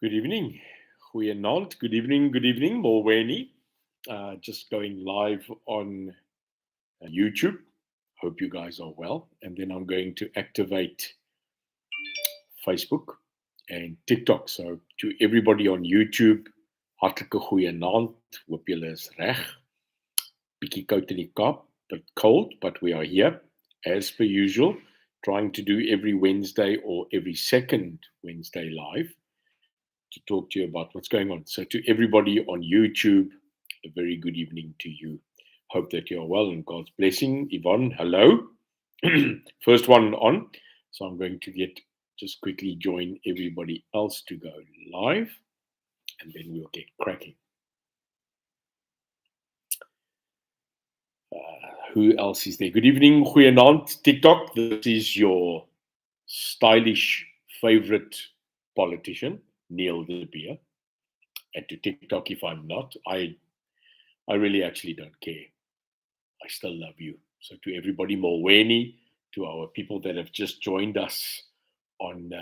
Good evening. Goeienaand. Good evening, Molweni. Just going live on YouTube. Hope you guys are well. And then I'm going to activate Facebook and TikTok. So to everybody on YouTube, hartlike goeienaand. Hoop julle is reg. Bietjie koud in die Kaap, but cold, but we are here as per usual, trying to do every Wednesday or every second Wednesday live to talk to you about what's going on. So, to everybody on YouTube, a very good evening to you. Hope that you're well and God's blessing. Yvonne, hello. First one on. So, I'm going to just quickly join everybody else to go live and then we'll get cracking. Who else is there? Good evening, goeienaand, TikTok. This is your stylish favorite politician, Neil de Beer. And to TikTok, if I'm not, I really actually don't care. I still love you. So to everybody, Molweni, to our people that have just joined us on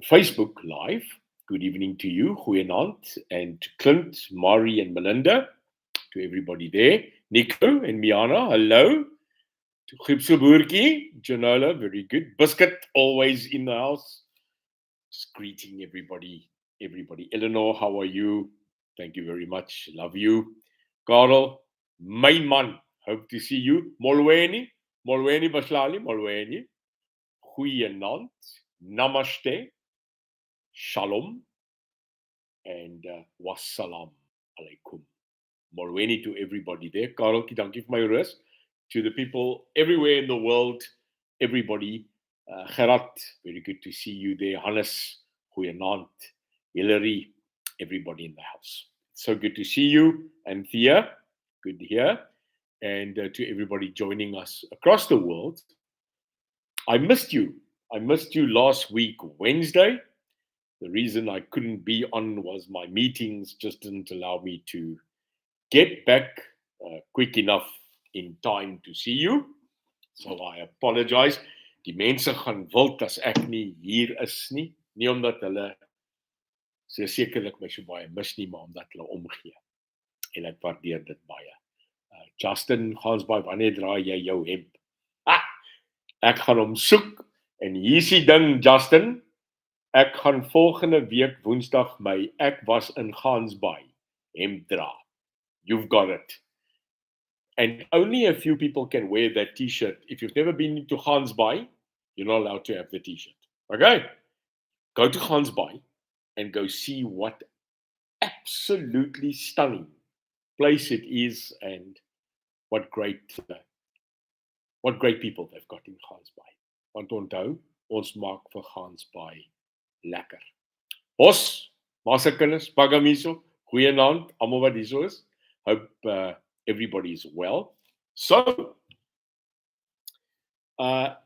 Facebook Live, good evening to you, goeienaand, and to Clint, Mari, and Melinda, to everybody there, Nico and Miana, hello. To Gipselboertjie, Janola, very good. Biscuit, always in the house. Just greeting everybody. Eleanor, how are you? Thank you very much. Love you. Carl, my man. Hope to see you. Molweni Baslali, Molweni. Goeienaand. Namaste. Shalom. And wassalam alaikum. Molweni to everybody there. Carl, dankie vir my rus. To the people everywhere in the world, everybody. Gerard, very good to see you there. Hannes, goeienaand. Hillary, everybody in the house. So good to see you. And Thea, good to hear. And to everybody joining us across the world. I missed you. I missed you last week, Wednesday. The reason I couldn't be on was my meetings just didn't allow me to get back quick enough in time to see you. So I apologize. Die mense gaan wild as ek nie hier is nie. Nie omdat hulle so sekerlik my so baie mis nie, maar omdat hulle omgee. En ek waardeer dit baie. Justin Gansbaai, wanneer draai jy jou hemp? Ek gaan hom soek en hier is die ding, Justin. Ek gaan volgende week Woensdag my ek was in Gansbaai hemp dra. You've got it. And only a few people can wear that t-shirt. If you've never been to Gansbaai, you're not allowed to have the t-shirt. Okay? Go to Gansbaai and go see what absolutely stunning place it is and what great people they've got in Gansbaai. Want onthou, ons maak vir Gansbaai lekker. Bos, Masakinders, Pagamiso, goeienaand, almal wat hier is. Hope everybody is well. So,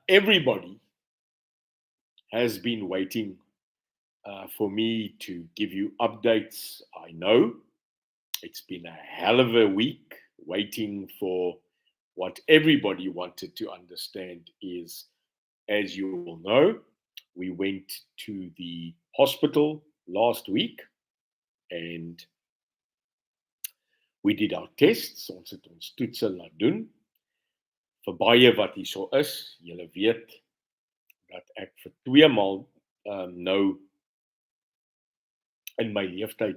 everybody has been waiting for me to give you updates. I know it's been a hell of a week waiting for what everybody wanted to understand is, as you all know, we went to the hospital last week and we did our tests. Ons het ons toetse laat doen. Vir baie wat hier so is, julle weet dat ek vir 2 maal nou in my leeftyd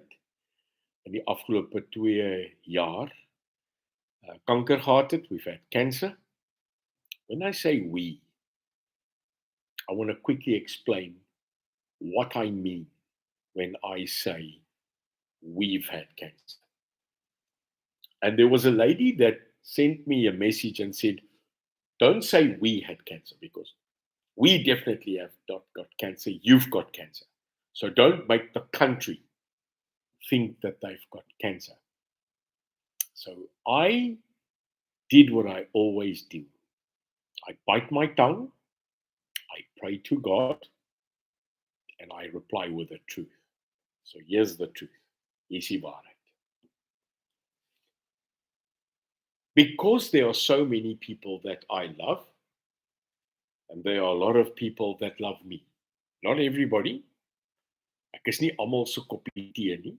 in die afgelope 2 jaar kanker gehad het. We've had cancer. When I say we, I want to quickly explain what I mean when I say we've had cancer. And there was a lady that sent me a message and said, don't say we had cancer because we definitely have not got cancer. You've got cancer. So don't make the country think that they've got cancer. So I did what I always do. I bite my tongue, I pray to God, and I reply with the truth. So here's the truth. Here's die waarheid. Because there are so many people that I love, and there are a lot of people that love me. Not everybody, Ek is nie almal se koppie tee nie,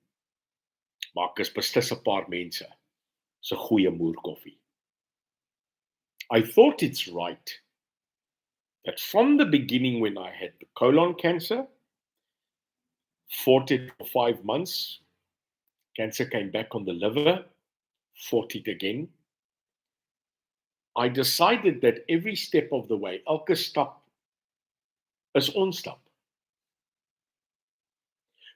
maar ek is beslis 'n paar mense se goeie moerkoffie. I thought it's right that from the beginning when I had the colon cancer, fought it for 5 months, cancer came back on the liver, fought it again. I decided that every step of the way, elke stap is ons stap.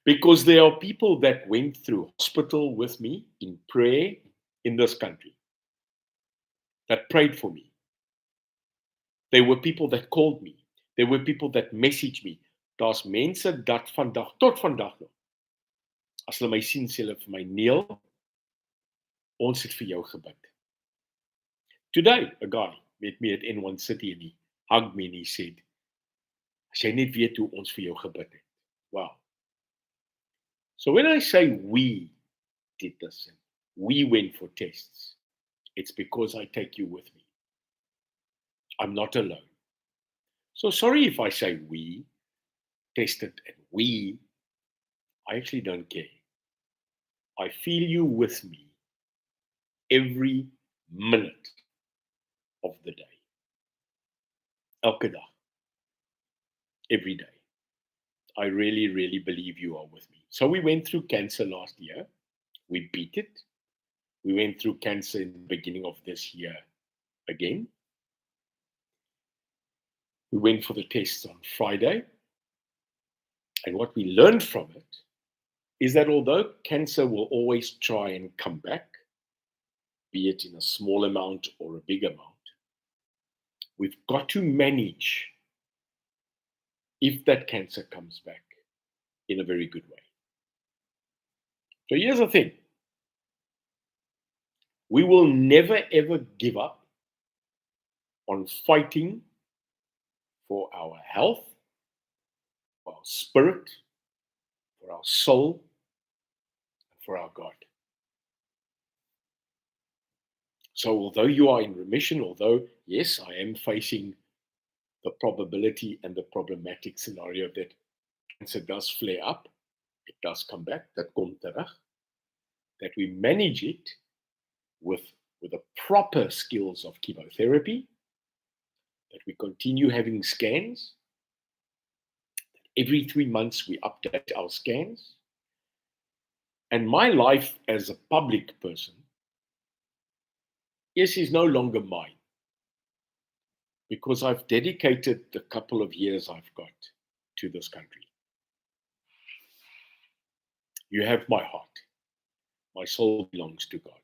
Because there are people that went through hospital with me in prayer in this country, that prayed for me. There were people that called me. There were people that messaged me. Daar's mense dat vandag, tot vandag nog, as hulle my sien, sê hulle vir my, Neil, ons het vir jou gebid. Today, a guy met me at N1 City and he hugged me and he said, as jy net weet hoe ons vir jou gebid het. Wow. So when I say we did this, we went for tests, it's because I take you with me. I'm not alone. So sorry if I say we tested and I actually don't care. I feel you with me every minute of the day. Elke dag. Every day. I really, really believe you are with me. So we went through cancer last year. We beat it. We went through cancer in the beginning of this year again. We went for the tests on Friday. And what we learned from it is that although cancer will always try and come back, be it in a small amount or a big amount, we've got to manage if that cancer comes back in a very good way. So here's the thing. We will never ever give up on fighting for our health, for our spirit, for our soul, and for our God. So although you are in remission, although, yes, I am facing the probability and the problematic scenario that cancer does flare up, it does come back, that komt terug, that we manage it with the proper skills of chemotherapy, that we continue having scans, that every 3 months we update our scans. And my life as a public person, yes, is no longer mine, because I've dedicated the couple of years I've got to this country. You have my heart. My soul belongs to God.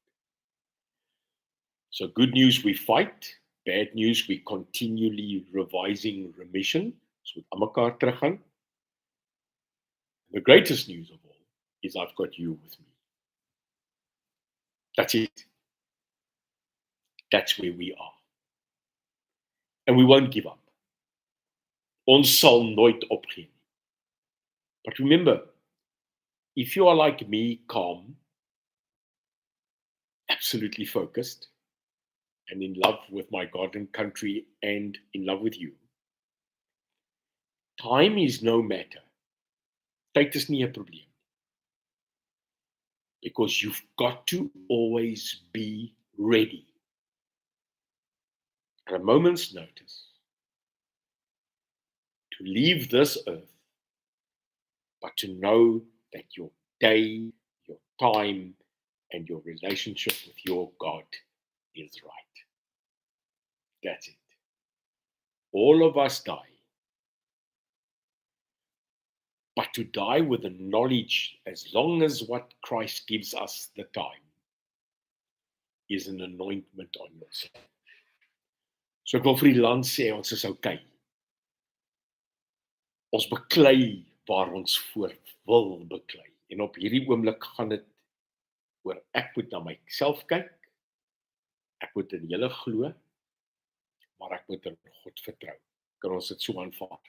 So good news, we fight. Bad news, we continually revising remission. So aan mekaar teruggaan. The greatest news of all is I've got you with me. That's it. That's where we are. And we won't give up. Ons sal nooit opgee. But remember, if you are like me, calm, absolutely focused, and in love with my God and country and in love with you, time is no matter. Tyd is nie 'n probleem. Because you've got to always be ready at a moment's notice to leave this earth, but to know that your day, your time, and your relationship with your God is right. That's it. All of us die. But to die with the knowledge, as long as what Christ gives us the time, is an anointment on yourself. So ek wil vir die land sê, ons is okay. Ons beklei waar ons voor wil beklei. En op hierdie oomblik gaan dit oor ek moet na myself kyk, ek moet in julle glo, maar ek moet in God vertrou. Kan ons dit so aanvaar?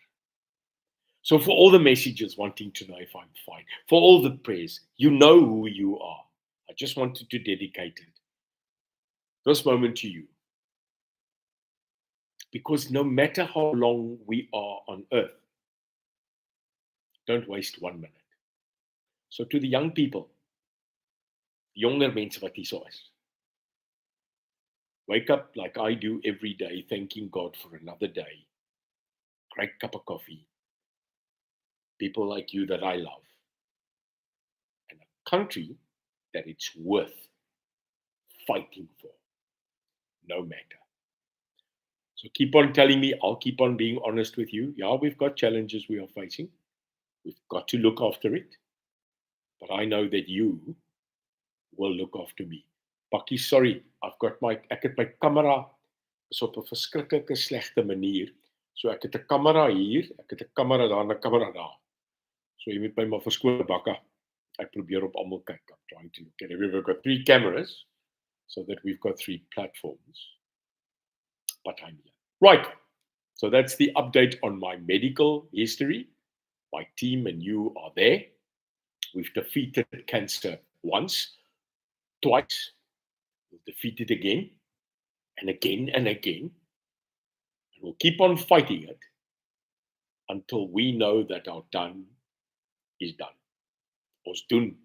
So for all the messages wanting to know if I'm fine, for all the prayers, you know who you are. I just wanted to dedicate it, this moment to you. Because no matter how long we are on earth, don't waste 1 minute. So to the young people, jonger mense wat hierso is, wake up like I do every day, thanking God for another day. Great cup of coffee. People like you that I love. And a country that it's worth fighting for, no matter. So keep on telling me, I'll keep on being honest with you. Yeah, we've got challenges we are facing. We've got to look after it. But I know that you will look after me. Pakkie, sorry, ek het my kamera is op 'n verskriklike slegte manier. So ek het 'n kamera hier, ek het 'n kamera daar en 'n kamera daar. So jy moet my maar verskoon, Bakka. Ek probeer op almal kyk. I'm trying to look at it. We've got 3 cameras so that we've got 3 platforms. But I'm here. Right. So that's the update on my medical history. My team and you are there. We've defeated cancer once, twice. We'll defeat it again and again and again. And we'll keep on fighting it until we know that our done is done. Ons doen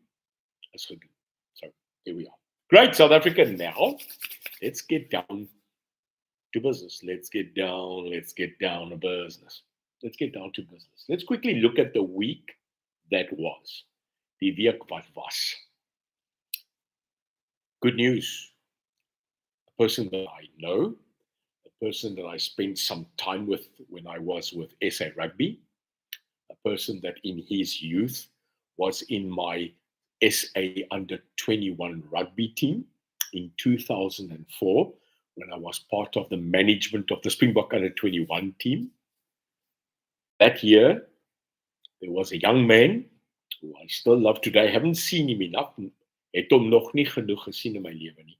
is gedoen. So here we are. Great, South Africa. Now, let's get down to business. Let's get down to business. Let's get down to business. Let's quickly look at the week that was. Die week wat was. Good news. A person that I know, a person that I spent some time with when I was with SA Rugby, a person that in his youth was in my SA under-21 rugby team in 2004 when I was part of the management of the Springbok under-21 team. That year, there was a young man who I still love today. I haven't seen him enough. Het hom nog nie genoeg gesien in my lewe nie.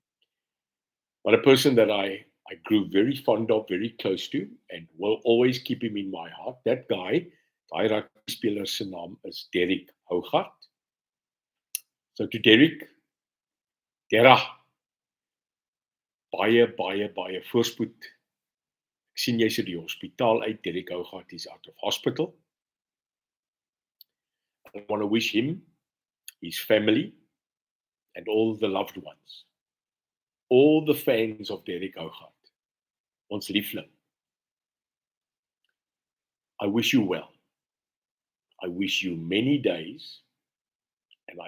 But a person that I grew very fond of, very close to, and will always keep him in my heart. That guy, daai rugby speler se naam is Derek Hougaard. So to Derek, baie voorspoed. Ek sien jy's uit die hospitaal uit. Derek Hougaard is out of hospital. I want to wish him, his family, and all the loved ones, all the fans of Derek Hougaard, ons liefling. I wish you well. I wish you many days, and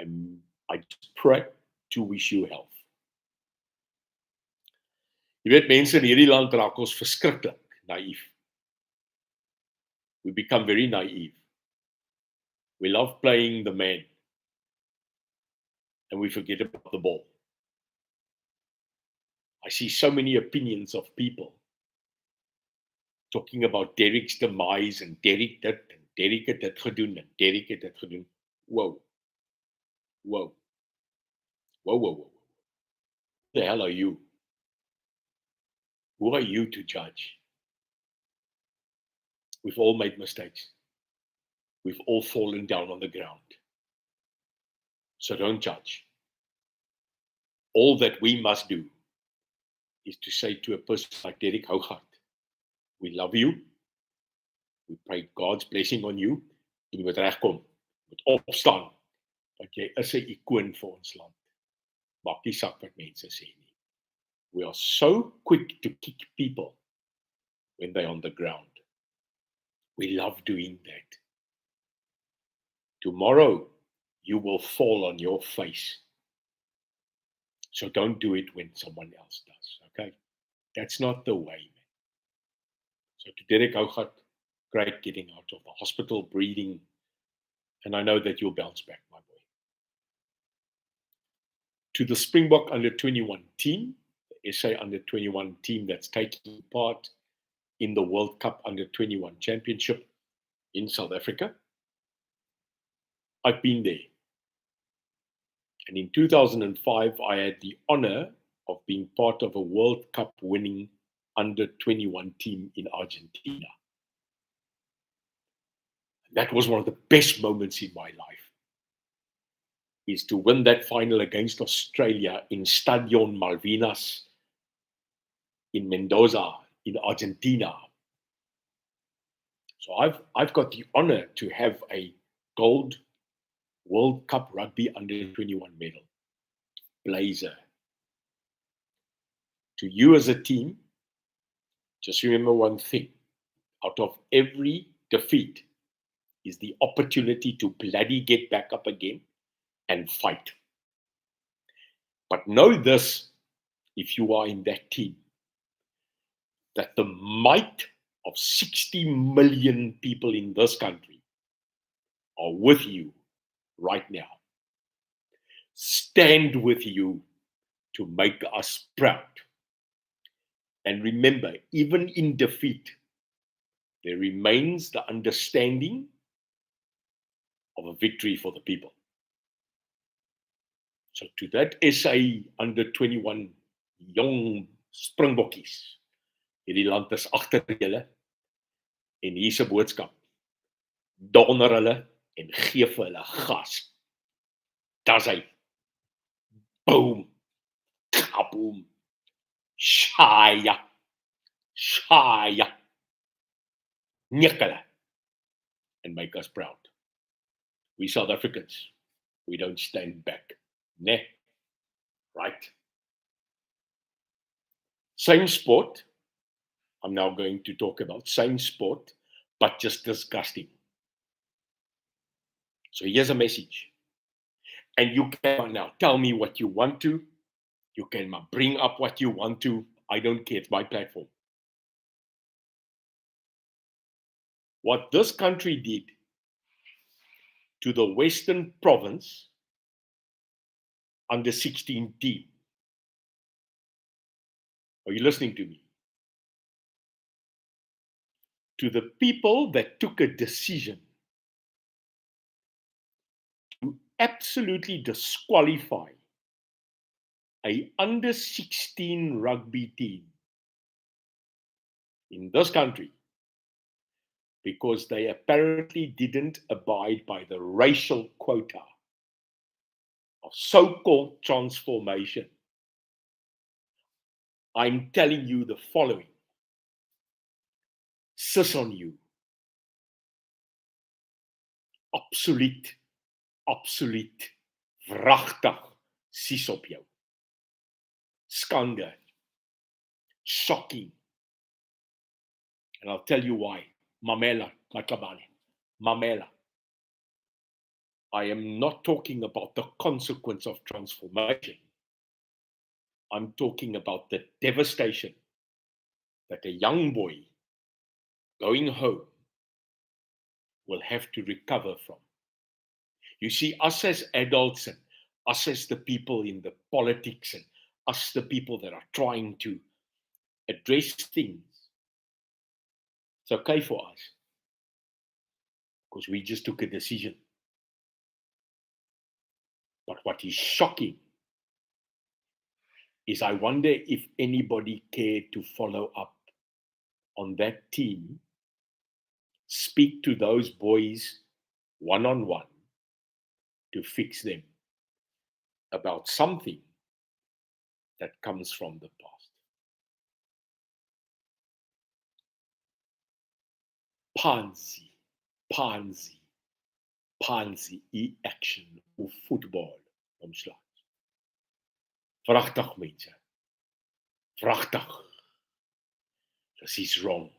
I pray to wish you health. Jy weet, mense in hierdie land raak ons verskriklik naïef. We become very naive. We love playing the man, and we forget about the ball. I see so many opinions of people talking about Derek's demise and Derek dit, en Derek het dit gedoen, en Derek het dit gedoen. Whoa. Who the hell are you? Who are you to judge? We've all made mistakes. We've all fallen down on the ground. So don't judge. All that we must do is to say to a person like Derek Hougaard, we love you. We pray God's blessing on you. En jy moet regkom. Jy moet opstaan. Want jy is 'n ikoon vir ons land. Maak nie saak wat mense sê nie. We are so quick to kick people when they're on the ground. We love doing that. Tomorrow, you will fall on your face. So don't do it when someone else does, okay? That's not the way, man. So to Derek Hougaard, great getting out of the hospital, breathing, and I know that you'll bounce back, my boy. To the Springbok under-21 team, the SA under-21 team that's taking part in the World Cup under-21 Championship in South Africa. I've been there. And in 2005, I had the honor of being part of a World Cup winning under-21 team in Argentina. And that was one of the best moments in my life, is to win that final against Australia in Stadion Malvinas in Mendoza, in Argentina. So I've got the honor to have a gold World Cup Rugby Under 21 medal. Blazer. To you as a team, just remember one thing. Out of every defeat is the opportunity to bloody get back up again and fight. But know this, if you are in that team, that the might of 60 million people in this country are with you right now. Stand with you to make us proud. And remember, even in defeat, there remains the understanding of a victory for the people. So to that SA Under 21 jong springbokkies, hierdie land is agter julle en hier's 'n boodskap. Donder hulle en gee vir hulle gas. Daar's hy. Boom. Kaboom. Shaya. Shaya. Neek hulle and make us proud. We South Africans, we don't stand back. Ne? Right? Same sport. I'm now going to talk about same sport, but just disgusting. So here's a message. And you can now tell me what you want to. You can bring up what you want to. I don't care. It's my platform. What this country did to the Western Province Under 16 team. Are you listening to me? To the people that took a decision to absolutely disqualify a Under 16 rugby team in this country because they apparently didn't abide by the racial quota of so-called transformation. I'm telling you the following. Sis on you. Absoluut, wragtig, sis op jou. Skande. Shocking. And I'll tell you why. Mamela, Matlabane. Mamela. I am not talking about the consequence of transformation. I'm talking about the devastation that a young boy going home will have to recover from. You see, us as adults and us as the people in the politics and us the people that are trying to address things, it's okay for us because we just took a decision. But what is shocking is I wonder if anybody cared to follow up on that team, speak to those boys one-on-one to fix them about something that comes from the past. Pansy, e-action of football omslag. Vragtig mense. Vragtig. This is wrong.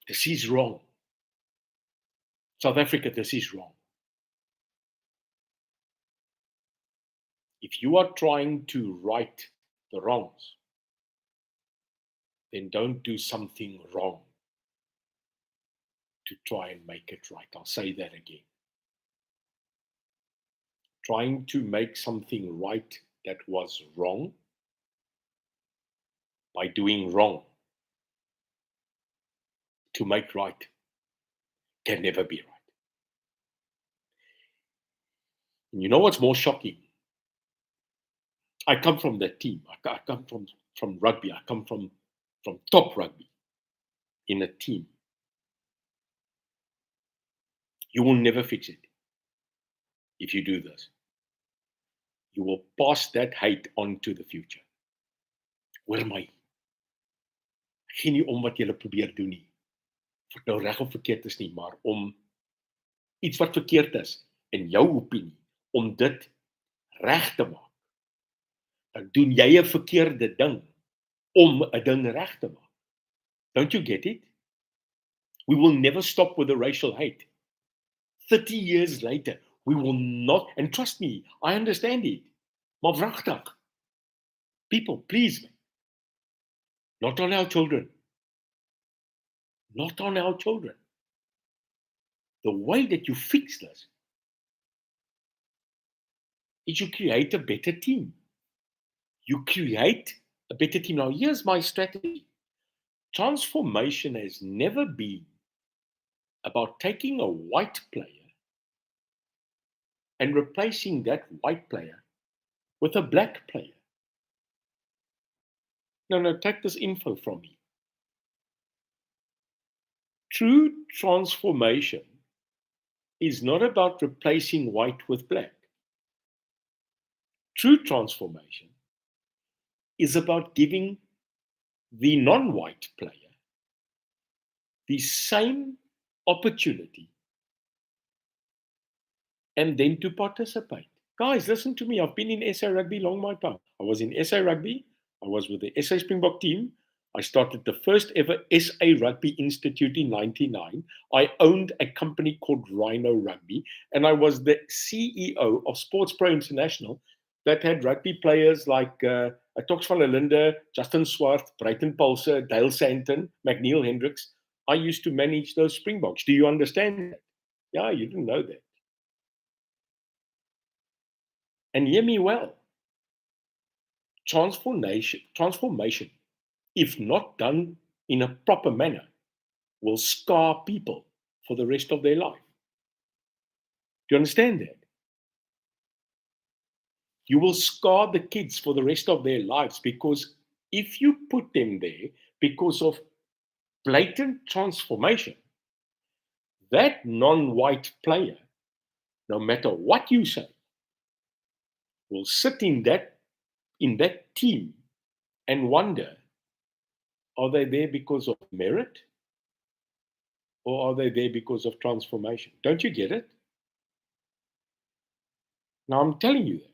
This is wrong. South Africa, this is wrong. If you are trying to right the wrongs, then don't do something wrong to try and make it right. I'll say that again. Trying to make something right that was wrong by doing wrong to make right can never be right. And you know what's more shocking? I come from that team. I come from rugby. I come from top rugby in a team. You will never fix it if you do this. You will pass that hate on to the future. Hoor my. Gee nie om wat jy probeer doen nie. Of nou reg of verkeerd is nie, maar om iets wat verkeerd is in jou opinie om dit reg te maak, dan doen jy 'n verkeerde ding om 'n ding reg te maak. Don't you get it? We will never stop with the racial hate. 30 years later, we will not, and trust me, I understand it. Maar wragtig, people, please, not on our children. Not on our children. The way that you fix this is you create a better team. You create a better team. Now, here's my strategy. Transformation has never been about taking a white player and replacing that white player with a black player. No, take this info from me. True transformation is not about replacing white with black. True transformation is about giving the non-white player the same opportunity and then to participate. Guys, listen to me. I've been in SA Rugby long my time. I was in SA Rugby. I was with the SA Springbok team. I started the first ever SA Rugby Institute in 1999. I owned a company called Rhino Rugby, and I was the CEO of Sports Pro International that had rugby players like Tox van der Linde, Justin Swart, Brighton Pulser, Dale Santon, McNeil Hendricks. I used to manage those Springboks. Do you understand that? Yeah, you didn't know that. And hear me well. Transformation, if not done in a proper manner, will scar people for the rest of their life. Do you understand that? You will scar the kids for the rest of their lives, because if you put them there because of blatant transformation, that non-white player, no matter what you say, will sit in that team and wonder, are they there because of merit or are they there because of transformation? Don't you get it? Now I'm telling you that.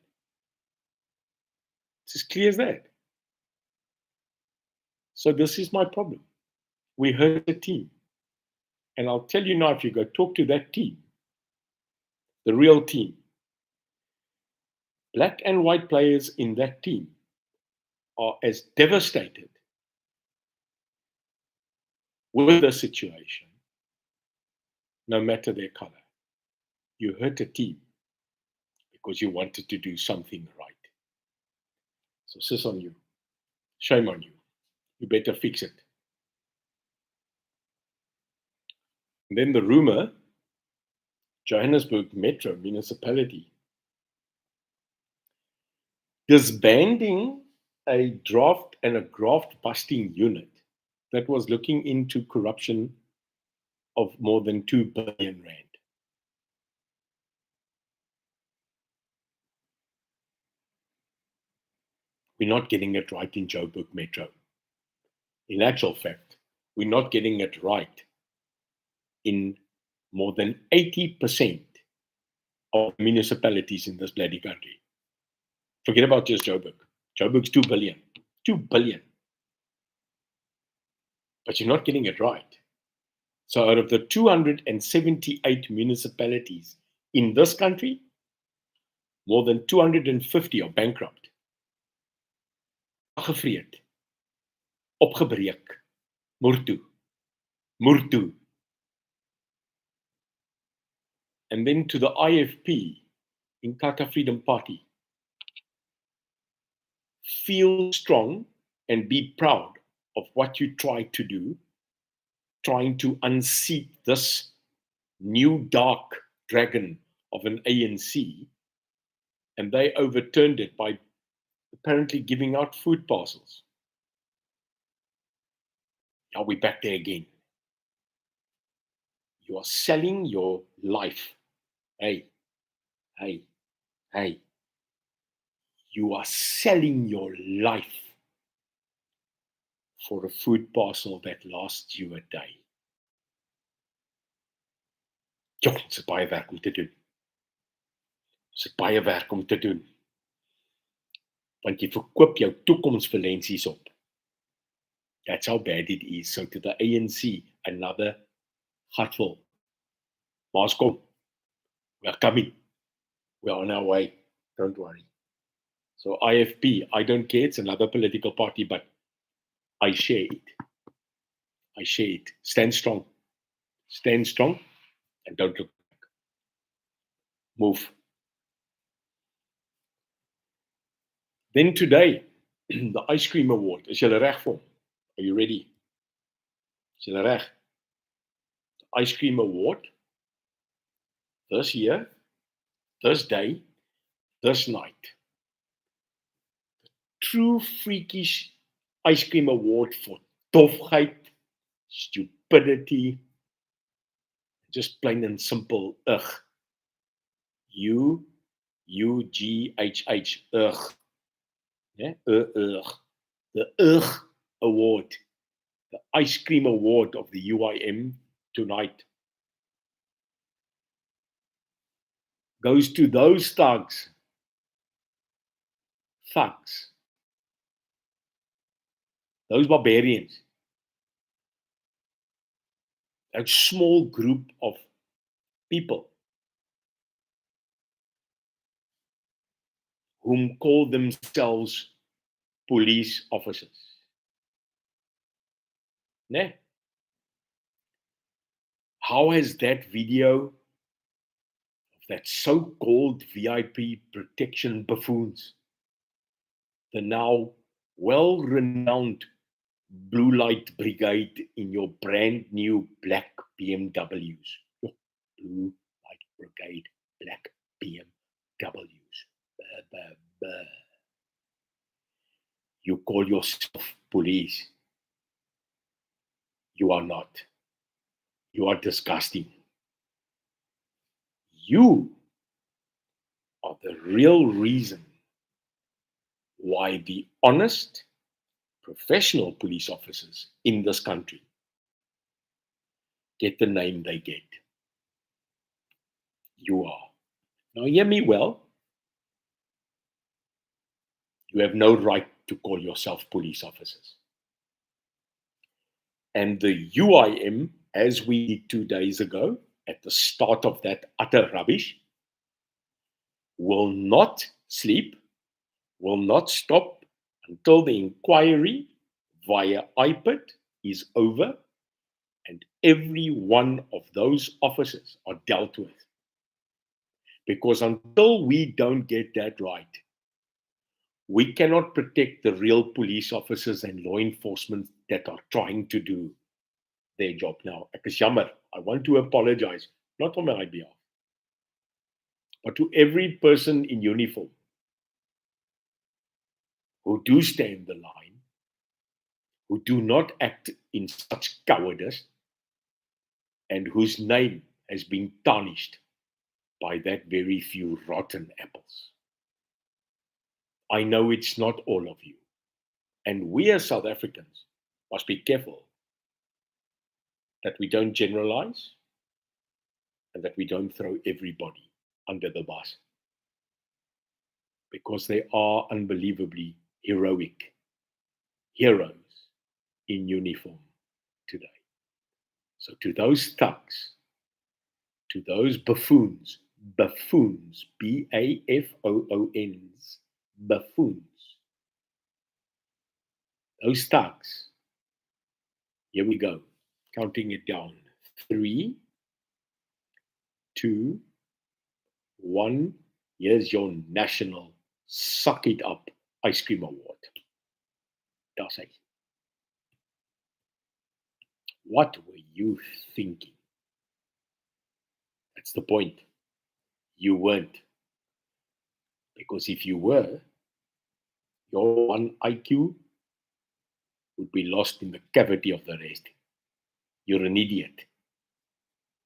It's as clear as that. So this is my problem. We hurt the team. And I'll tell you now, if you go talk to that team, the real team, black and white players in that team are as devastated with the situation, no matter their color. You hurt a team because you wanted to do something right. So sis on you. Shame on you. You better fix it. And then the rumor, Johannesburg Metro Municipality disbanding a draft and a graft busting unit that was looking into corruption of more than 2 billion rand. We're not getting it right in Joburg Metro. In actual fact, we're not getting it right in more than 80% of municipalities in this bloody country. Forget about just Joburg. Joburg's 2 billion. 2 billion. But you're not getting it right. So out of the 278 municipalities in this country, more than 250 are bankrupt. Gevreed. Opgebreek. Murtu. And then to the IFP, Inkatha Freedom Party. Feel strong and be proud of what you tried to do, trying to unseat this new dark dragon of an ANC, and they overturned it by apparently giving out food parcels. Are we back there again? You are selling your life. Hey. You are selling your life for a food parcel that lasts you a day. Ja, ons het baie werk om te doen. Ons het baie werk om te doen. Want jy verkoop jou toekomsverlensies op. That's how bad it is. So to the ANC, another gatvol. Maar kom, we're coming. We're on our way. Don't worry. So IFP, I don't care. It's another political party, but I share it. I share it. Stand strong. Stand strong and don't look back. Move. Then today, the Ice Cream Award. Is julle reg vir hom? Are you ready? Is julle reg? The Ice Cream Award. This year, this day, this night. True freakish Ice Cream Award for dofheid, stupidity, just plain and simple, ugh. U-G-H-H, ugh. Yeah? Ugh. The ugh award, the Ice Cream Award of the UIM tonight goes to those thugs. Those barbarians. A small group of people whom call themselves police officers. Ne? How has that video of that so-called VIP protection buffoons, the now well-renowned Blue Light Brigade in your brand new black BMWs. Blue Light Brigade, black BMWs. You call yourself police. You are not. You are disgusting. You are the real reason why the honest, professional police officers in this country get the name they get. You are. Now hear me well. You have no right to call yourself police officers. And the UIM, as we did 2 days ago, at the start of that utter rubbish, will not sleep, will not stop until the inquiry via IPID is over and every one of those officers are dealt with. Because until we don't get that right, we cannot protect the real police officers and law enforcement that are trying to do their job now. Ek is jammer. I want to apologize, not on my behalf, but to every person in uniform who do stand the line, who do not act in such cowardice, and whose name has been tarnished by that very few rotten apples. I know it's not all of you. And we as South Africans must be careful that we don't generalize and that we don't throw everybody under the bus. Because they are unbelievably heroic heroes in uniform today. So to those thugs, to those buffoons, B-A-F-O-O-Ns, buffoons, those thugs, here we go, counting it down. 3, 2, 1, here's your national Suck It Up Ice Cream Award. That's it. What were you thinking? That's the point. You weren't. Because if you were, your one IQ would be lost in the cavity of the rest. You're an idiot.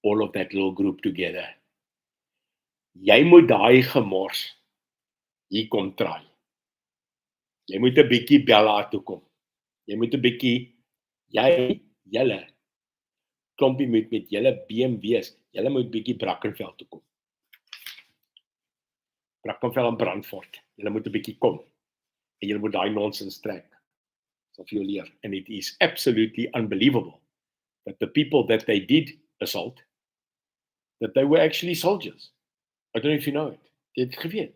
All of that little group together. Jy moet daai gemors hier kom try. Jy moet 'n bietjie Bella toe kom. Jy moet 'n bietjie julle klompie moet met julle BMW's, julle moet bietjie Brackenfell toe kom. Brackenfell en Brandfort, julle moet 'n bietjie kom. En julle moet daai nonsens trek. Sal vir jou leer. And it is absolutely unbelievable that the people that they did assault, that they were actually soldiers. I don't know if you know it. Jy het geweet.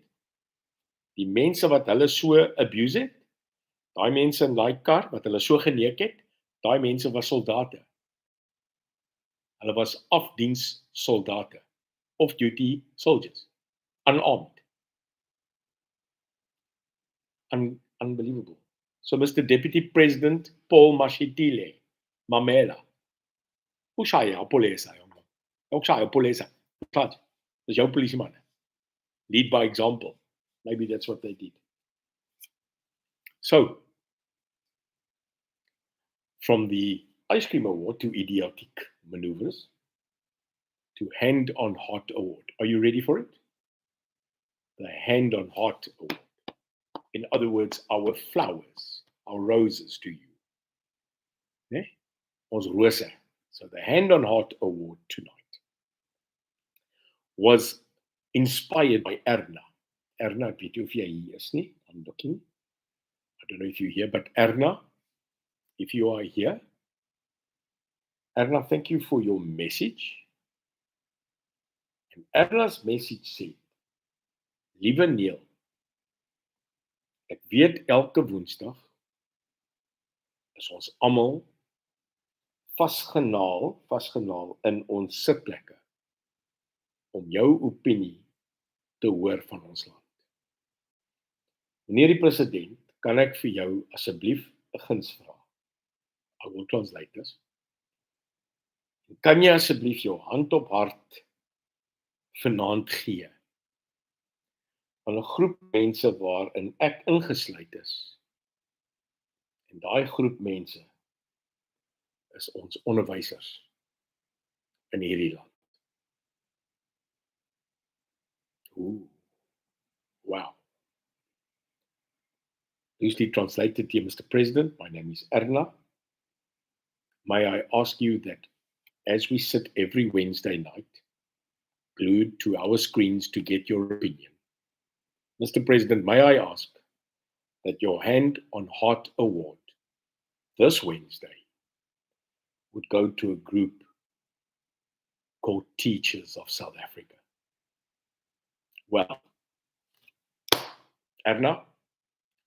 Die mense wat hulle so abuse het, daai mense in daai kar wat hulle so geneek het, daai mense was soldate. Hulle was afdiens soldate, off-duty soldiers, unarmed. Unbelievable. So Mr. Deputy President Paul Mashatile, Mamela, hoe sê jy op polisa, jongen? Ook sê jy op polisa. Vat, dis jou polisieman. Lead by example. Maybe that's what they did. So, from the Ice Cream Award to idiotic maneuvers to Hand on Heart Award. Are you ready for it? The Hand on Heart Award. In other words, our flowers, our roses to you. Nee? Ons rose. So the Hand on Heart Award tonight was inspired by Erna. Erna, ek weet nie of jy hier is nie. I'm looking. I don't know if you're here, but Erna, if you are here, Erna, thank you for your message. And Erna's message said, Liewe Neil, ek weet elke Woensdag is ons almal vasgenaal in ons sitplekke om jou opinie te hoor van ons land. Meneer die president, kan ek vir jou asseblief 'n guns vra? I will translate this. Kan jy asseblief jou hand op hart vanaand gee aan 'n groep mense waarin ek ingesluit is. En daai groep mense is ons onderwysers in hierdie land. Ooh. Wow. Loosely translated here, Mr. President, my name is Erna. May I ask you that as we sit every Wednesday night, glued to our screens to get your opinion, Mr. President, may I ask that your Hand on Heart Award this Wednesday would go to a group called Teachers of South Africa. Well, Erna,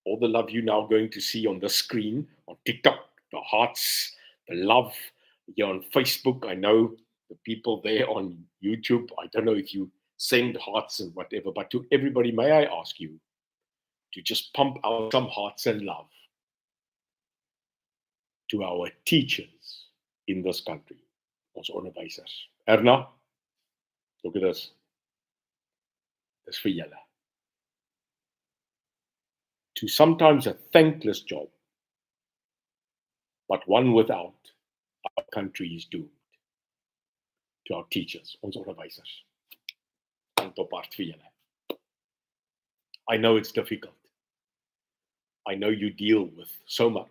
all the love you're now going to see on the screen, on TikTok, the hearts, the love, you're on Facebook. I know the people there on YouTube. I don't know if you send hearts and whatever, but to everybody, may I ask you to just pump out some hearts and love to our teachers in this country, ons onderwysers. Erna, look at this. Dis vir julle. To sometimes a thankless job, but one without our country is doomed. To our teachers, ons onderwysers. Hand op hart vir julle. I know it's difficult. I know you deal with so much.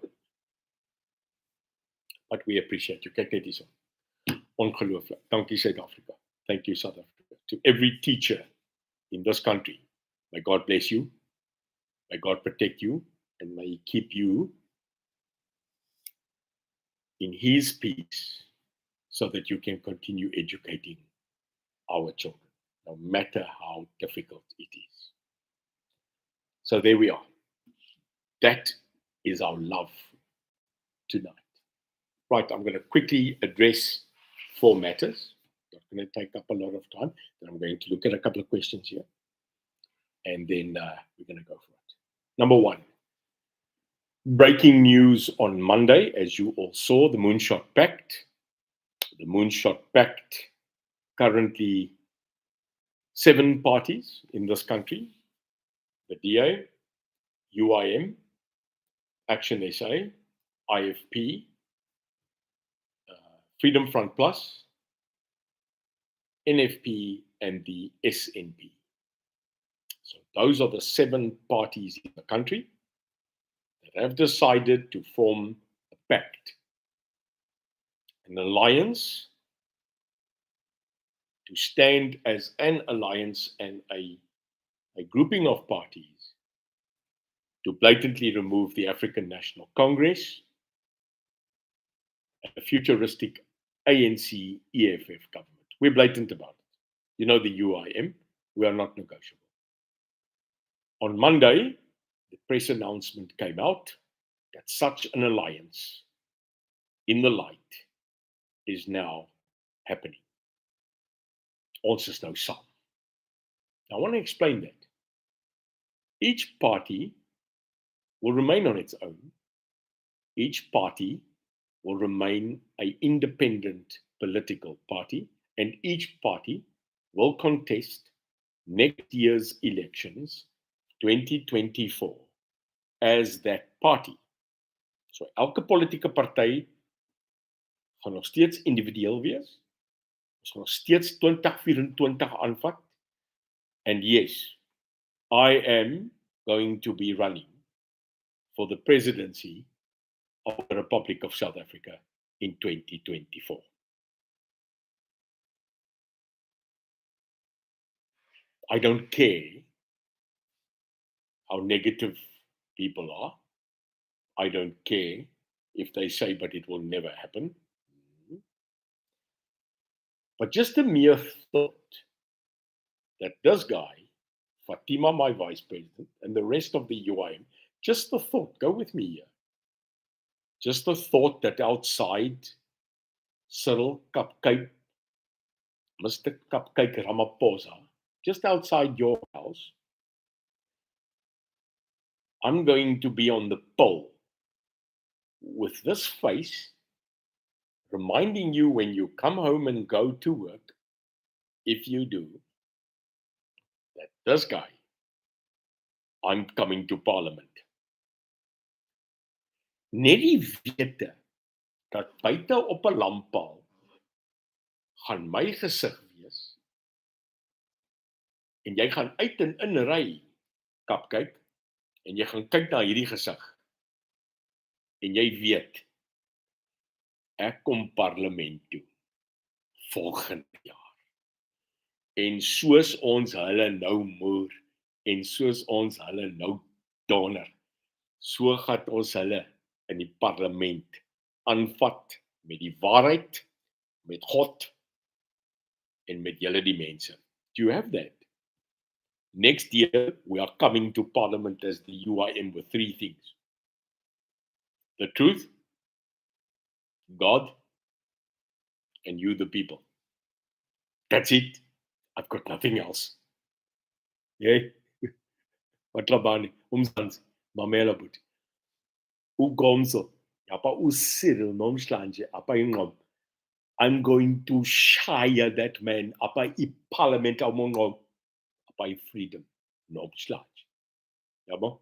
But we appreciate you. Kyk net hierso. Ongelooflik. Dankie Suid-Afrika. Thank you South Africa. To every teacher in this country, may God bless you. May God protect you. And may He keep you in His peace so that you can continue educating our children, no matter how difficult it is. So there we are. That is our love tonight. Right, I'm going to quickly address 4 matters. Not going to take up a lot of time. Then I'm going to look at a couple of questions here. And then we're going to go for it. Number 1. Breaking news on Monday, as you all saw, the Moonshot Pact. The Moonshot Pact, currently 7 parties in this country. The DA, UIM, Action SA, IFP, Freedom Front Plus, NFP, and the SNP. So those are the 7 parties in the country that have decided to form a pact, an alliance to stand as an alliance and a grouping of parties to blatantly remove the African National Congress and a futuristic ANC EFF government. We're blatant about it. You know the UIM, we are not negotiable. On Monday, the press announcement came out that such an alliance in the light is now happening. Ons is nou saam. Now, I want to explain that. Each party will remain on its own. Each party will remain an independent political party, and each party will contest next year's elections, 2024, as that party. So elke politieke party gaan nog steeds individueel wees. Ons gaan nog steeds 2024 aanvat. And yes, I am going to be running for the presidency of the Republic of South Africa in 2024. I don't care how negative people are. I don't care if they say, but it will never happen. But just the mere thought that this guy, Fatima, my vice president, and the rest of the UIM, just the thought, go with me here, just the thought that outside Cyril Cupcake, Mr. Cupcake Ramaphosa, just outside your house, I'm going to be on the pole with this face, reminding you when you come home and go to work, if you do, that this guy, I'm coming to Parliament. Net die wete dat buite op 'n lamppaal gaan my gesig wees en jy gaan uit en in ry, Cupcake, en jy gaan kyk na hierdie gesig en jy weet ek kom parlement toe volgende jaar. En soos ons hulle nou moer en soos ons hulle nou donder, so gaan ons hulle in die parlement aanvat met die waarheid, met God en met julle die mense. Do you have that? Next year, we are coming to Parliament as the UIM with three things. The truth, God, and you the people. That's it. I've got nothing else. Yay. Matlabani, umzansi, mamela buti. Ugomso, yapa uScyril nomhlanje apa ingqondo. I'm going to shire that man apa iparliament awumongqondo, apa freedom nomhlanje. Yabo?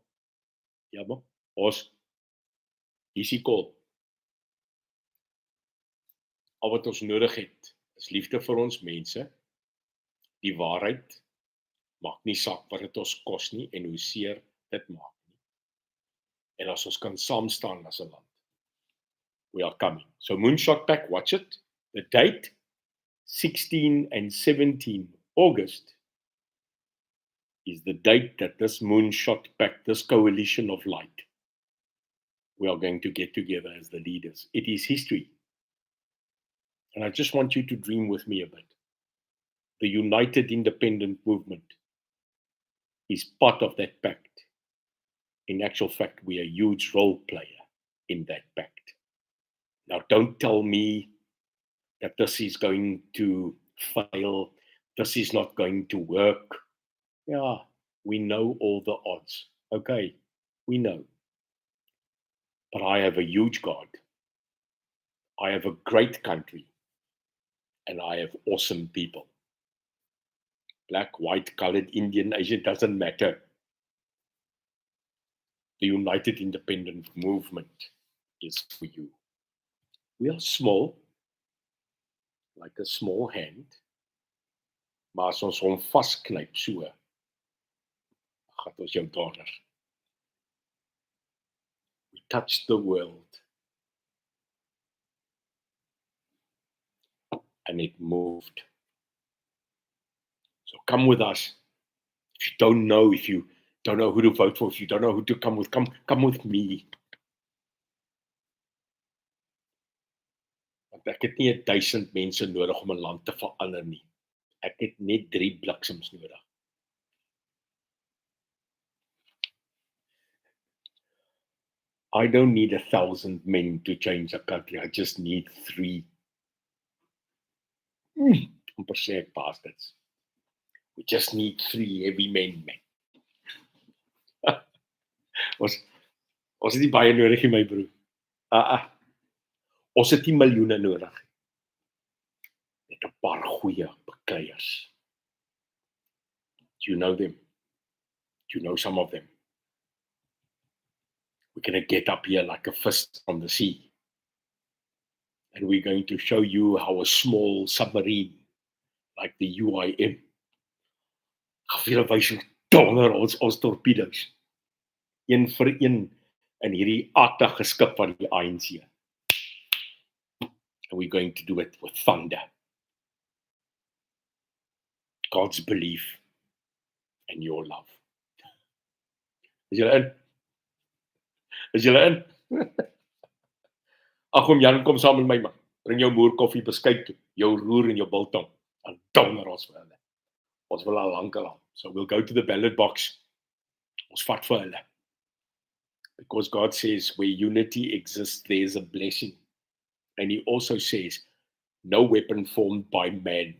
Yabo? Os is die kol. Al wat ons nodig het, is liefde vir ons mense, die waarheid, maak nie saak wat dit ons kos nie en hoe seer dit maak nie. En as ons kan saam staan as 'n land, we are coming. So Moonshot Pact, watch it. The date, 16 and 17 August, is the date that this Moonshot Pact, this coalition of light, we are going to get together as the leaders. It is history. And I just want you to dream with me a bit. The United Independent Movement is part of that pact. In actual fact, we are a huge role player in that pact. Now, don't tell me that this is going to fail, this is not going to work. Yeah, we know all the odds. Okay, we know. But I have a huge God. I have a great country. And I have awesome people. Black, white, colored, Indian, Asian, doesn't matter. The United Independent Movement is for you. We are small, like a small hand, maar as ons hom vasknyp so, gaan ons jou donder. We touched the world and it moved. So come with us. If you don't know who to vote for, if you don't know who to come with, come with me. Want ek het nie 1000 mense nodig om 'n land te verander nie. Ek het net 3 bliksems nodig. I don't need 1,000 men to change a country. I just need 3. Amper sê ek bastards. We just need 3 heavy men. Ons het nie baie nodig nie, my broer. Ons het nie miljoene nodig. Net 'n paar goeie bekleiers. Do you know them? Do you know some of them? We're going to get up here like a fist from the sea. And we're going to show you how a small submarine, like the UIM, gaan wys hoe donder ons torpedo's. Een vir een in hierdie agtige skip van die ANC. And we're going to do it with thunder. God's belief and your love. Is julle in? Is julle in? Ag om Jan, kom saam met my man. Bring jou moer koffie beskuit toe, jou roer en jou biltong. Dan donder ons vir hulle. Ons wil al lankal al. So we'll go to the ballot box. Ons vat vir hulle. Because God says where unity exists, there is a blessing. And he also says, no weapon formed by man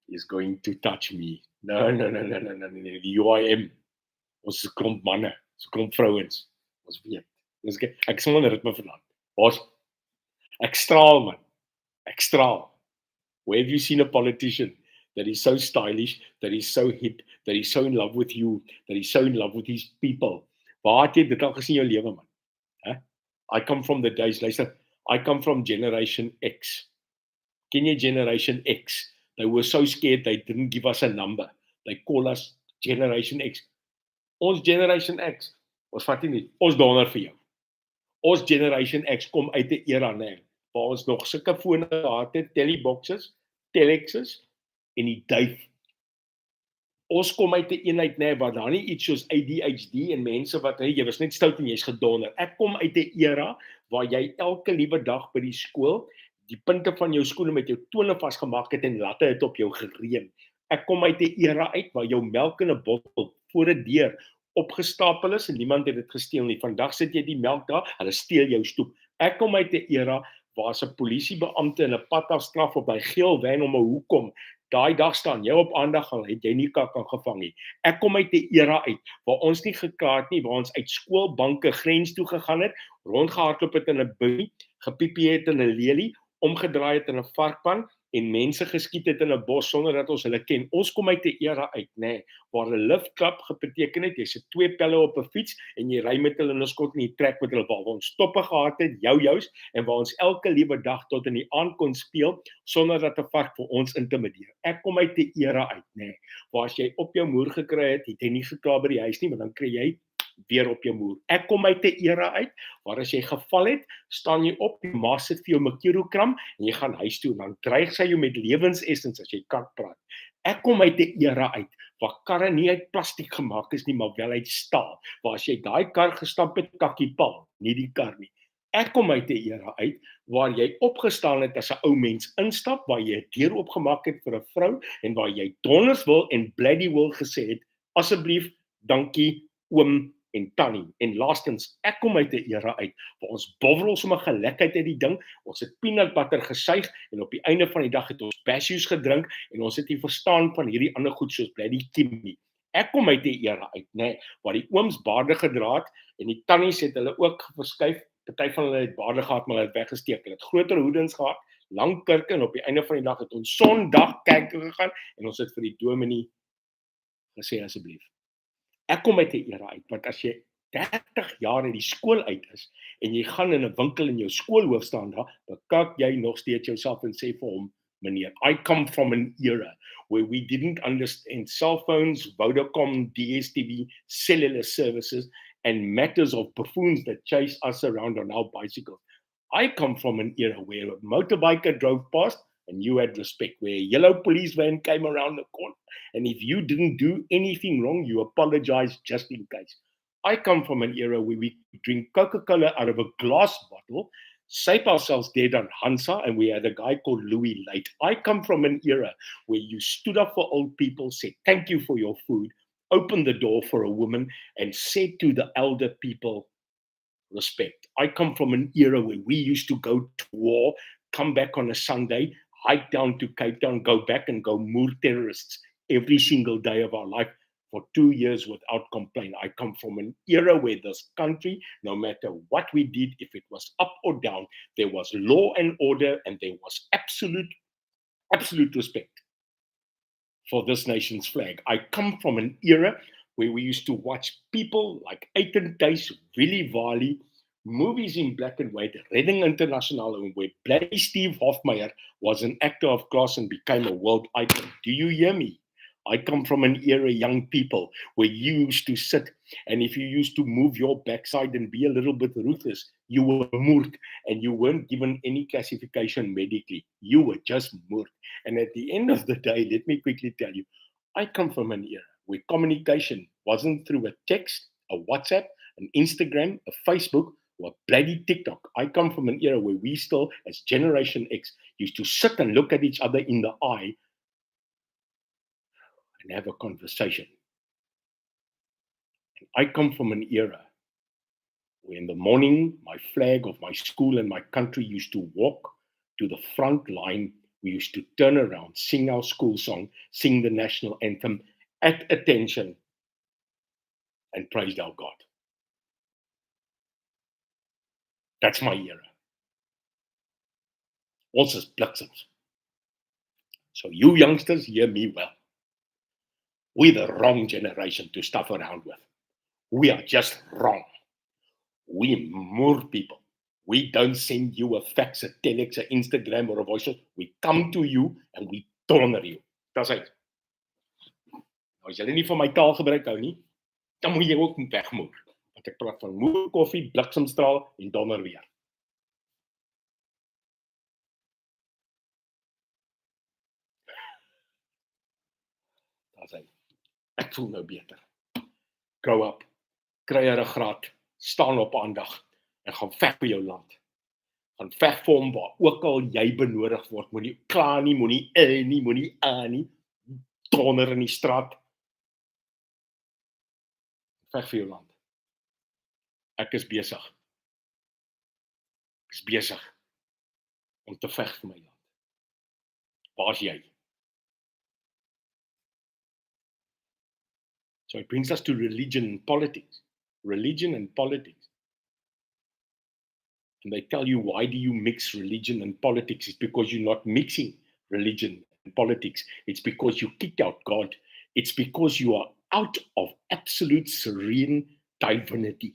is going to touch me. No. Die UIM. Ons is 'n klomp manne, ons is 'n klomp vrouens. Ons weet. Ek sal in ritme vanaand. Ek straal, man. Ek straal. Where have you seen a politician that is so stylish, that is so hip, that is so in love with you, that is so in love with his people? Waar het jy dit al gesien in jou lewe, man? I come from the days, luister, I come from Generation X. Ken jy Generation X? They were so scared they didn't give us a number. They call us Generation X. Ons Generation X, ons vat nie, ons donder vir jou. Ons Generation X kom uit 'n era, nee, waar ons nog sulke fone gehad het, teleboxes, telexes en die duif. Ons kom uit 'n eenheid, nee, waar daar nie iets soos ADHD en mense wat, hey, jy was net stout en jy's gedonder. Ek kom uit 'n era waar jy elke liewe dag by die skool die punte van jou skoene met jou tone vasgemaak het en latte het op jou gereën. Ek kom uit 'n era uit waar jou melk in 'n bottel voor 'n deur opgestapel is en niemand het dit gesteel nie. Vandag sit jy die melk daar, hulle steel jou stoep. Ek kom uit 'n era waar 'n polisiebeampte in 'n pad afstraf op by geel wen om 'n hoek kom. Daai dag staan jy op aandag al het jy nie kak gevang nie. Ek kom uit 'n era uit waar ons nie gekla het nie, waar ons uit skoolbanke grens toe gegaan het, rondgehardloop het in 'n bui, gepiepie het in 'n lelie, omgedraai het in 'n varkpan en mense geskiet het in 'n bos sonder dat ons hulle ken. Ons kom uit 'n era uit, nê, waar 'n liftklap beteken het jy sit 2 pelle op 'n fiets en jy ry met hulle in 'n skot en jy trek met hulle waar ons stoppe gehad het, jou en waar ons elke liewe dag tot in die aand kon speel sonder dat 'n vark vir ons intimideer. Ek kom uit 'n era uit, nê, waar as jy op jou moer gekry het jy nie gekla by die huis nie, maar dan kry jy weer op jou moer. Ek kom uit 'n era uit waar as jy geval het, staan jy op, die ma sit vir jou Mercurocram en jy gaan huis toe en dan dreig sy jou met lewensessens as jy kan praat. Ek kom uit 'n era uit waar karre nie uit plastiek gemaak is nie, maar wel uit staal. Waar as jy daai kar gestap het, kakkie pal, nie die kar nie. Ek kom uit 'n era uit waar jy opgestaan het as 'n ou mens instap, waar jy 'n deur oopgemaak het vir 'n vrou en waar jy donders wil en bloody wil gesê het, asseblief, dankie, oom en tannie. En laastens, ek kom uit 'n era uit waar ons bovrol sommer gelekheid uit die ding, ons het peanut butter gesuig en op die einde van die dag het ons Bashies gedrink en ons het nie verstaan van hierdie ander goed soos bloody Kimmy. Ek kom uit 'n era uit, nê, waar die ooms baarde gedra het en die tannies het hulle ook verskuif. Party van hulle het baarde gehad, maar hulle het weggesteek. Hulle het groter hoedens gehad, lang kurke en op die einde van die dag het ons Sondag kerk toe gegaan en ons het vir die dominee gesê asseblief. Ek kom uit 'n era uit, want as jy 30 jaar uit die skool uit is en jy gaan in 'n winkel in jou skoolhoof staan daar, dan kyk jy nog steeds jouself en sê vir hom, meneer, I come from an era where we didn't understand cell phones, Vodacom, DSTV, cellular services, and matters of buffoons that chase us around on our bicycles. I come from an era where a motorbiker drove past, and you had respect, where a yellow police van came around the corner, and if you didn't do anything wrong, you apologized just in case. I come from an era where we drink Coca-Cola out of a glass bottle, save ourselves dead on Hansa, and we had a guy called Louis Late. I come from an era where you stood up for old people, said thank you for your food, opened the door for a woman, and said to the elder people, respect. I come from an era where we used to go to war, come back on a Sunday, hike down to Cape Town, go back and go moor terrorists every single day of our life for 2 years without complaint. I come from an era where this country, no matter what we did, if it was up or down, there was law and order, and there was absolute respect for this nation's flag. I come from an era where we used to watch people like Aiton Tuis, Willie Varley, movies in black and white, Redding International, and where bloody Steve Hofmeyer was an actor of class and became a world icon. Do you hear me? I come from an era, young people, where you used to sit, and if you used to move your backside and be a little bit ruthless, you were moord, and you weren't given any classification medically. You were just moord. And at the end of the day, let me quickly tell you, I come from an era where communication wasn't through a text, a WhatsApp, an Instagram, a Facebook, or a bloody TikTok. I come from an era where we still, as Generation X, used to sit and look at each other in the eye and have a conversation. And I come from an era where in the morning, my flag of my school and my country used to walk to the front line. We used to turn around, sing our school song, sing the national anthem at attention, and praised our God. That's my era. Also, bliksems. So you youngsters, hear me well. We're the wrong generation to stuff around with. We are just wrong. We moor people. We don't send you a fax, a telex, a Instagram, or a voice note. We come to you and we donder you. Dis uit. Nou, as julle nie van my taal gebruik hou nie, dan moet jy ook wegmoer. Want ek praat van moer, koffie, bliksemstraal en donder weer. Dis uit. Ek voel nou beter. Grow up, kry 'n ruggraat, staan op aandag en gaan veg vir jou land. Gaan veg vir hom waar ook al jy benodig word. Moenie kla nie, moenie nie, moenie nie. Donder in die straat. Veg vir jou land. Ek is besig. Ek is besig om te veg vir my land. Waar's jy? So it brings us to religion and politics. Religion and politics. And they tell you, why do you mix religion and politics? It's because you're not mixing religion and politics. It's because you kicked out God. It's because you are out of absolute serene divinity.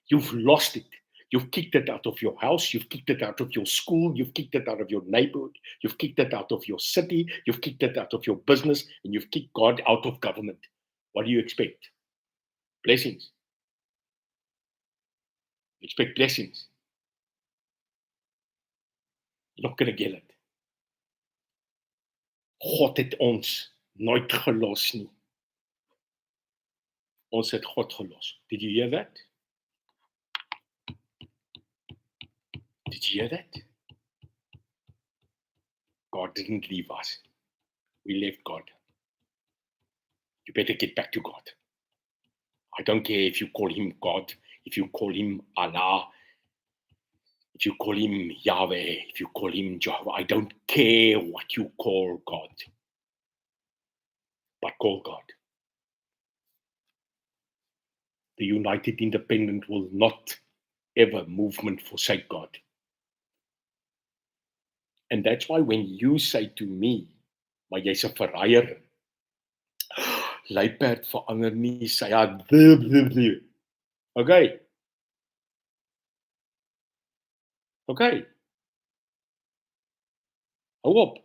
You've lost it. You've kicked it out of your house. You've kicked it out of your school. You've kicked it out of your neighborhood. You've kicked it out of your city. You've kicked it out of your business. And you've kicked God out of government. What do you expect? Blessings. You expect blessings. You're not going to get it. God het ons nooit gelos nie. Ons het God gelos. Did you hear that? Did you hear that? God didn't leave us. We left God. You better get back to God. I don't care if you call him God, if you call him Allah, if you call him Yahweh, if you call him Jehovah. I don't care what you call God. But call God. The United Independent will not ever movement forsake God. And that's why when you say to me, maar jy's 'n verraaier, luiperd verander nie sy Okay. Okay. Hou op.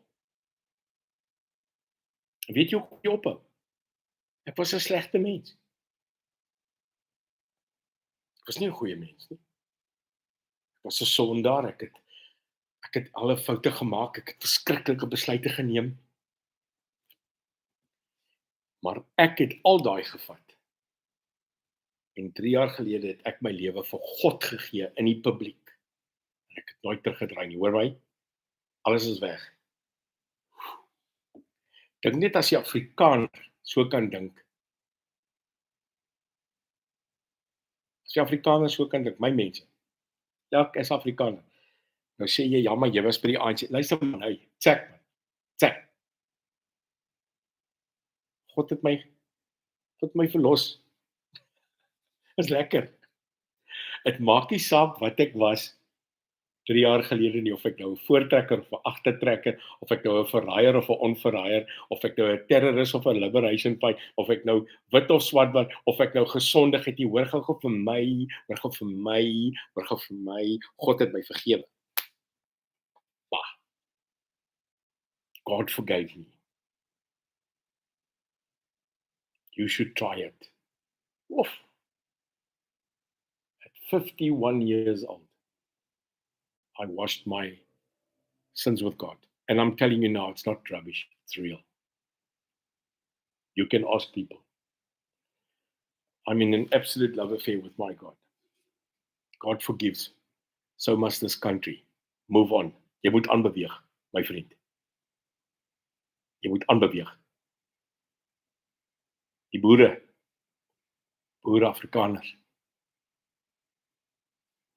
Weet jy hoe jy ophou? Ek was 'n slegte mens. Ek was nie 'n goeie mens nie. Ek was 'n sondaar. Ek Ek het alle foute gemaak, ek het verskriklike besluite geneem, maar ek het al daai gevat. En 3 jaar gelede het ek my lewe vir God gegee in die publiek. En ek het nooit teruggedraai nie, hoor my? Alles is weg. Dink net as die Afrikaner so kan dink. As die Afrikaner so kan dink, my mense. Ja, ek is Afrikaner. Nou sê jy, ja, maar jy was by die ANC. Luister man, hey, check. God het my verlos. Is lekker. Het maak nie saak wat ek was 3 jaar gelede nie, of ek nou 'n voortrekker of 'n agtertrekker, of ek nou 'n verraaier of 'n onverraaier, of ek nou 'n terrorist of 'n liberation fight, of ek nou wit of swart was, of ek nou gesondig het nie, hoor gou vir my, God het my vergewe. Bah. God forgave me. You should try it. Oof. At 51 years old, I washed my sins with God. And I'm telling you now, it's not rubbish. It's real. You can ask people. I'm in an absolute love affair with my God. God forgives. So must this country. Move on. Jy moet aanbeweeg, my vriend. Jy moet aanbeweeg. Die boere Afrikaners.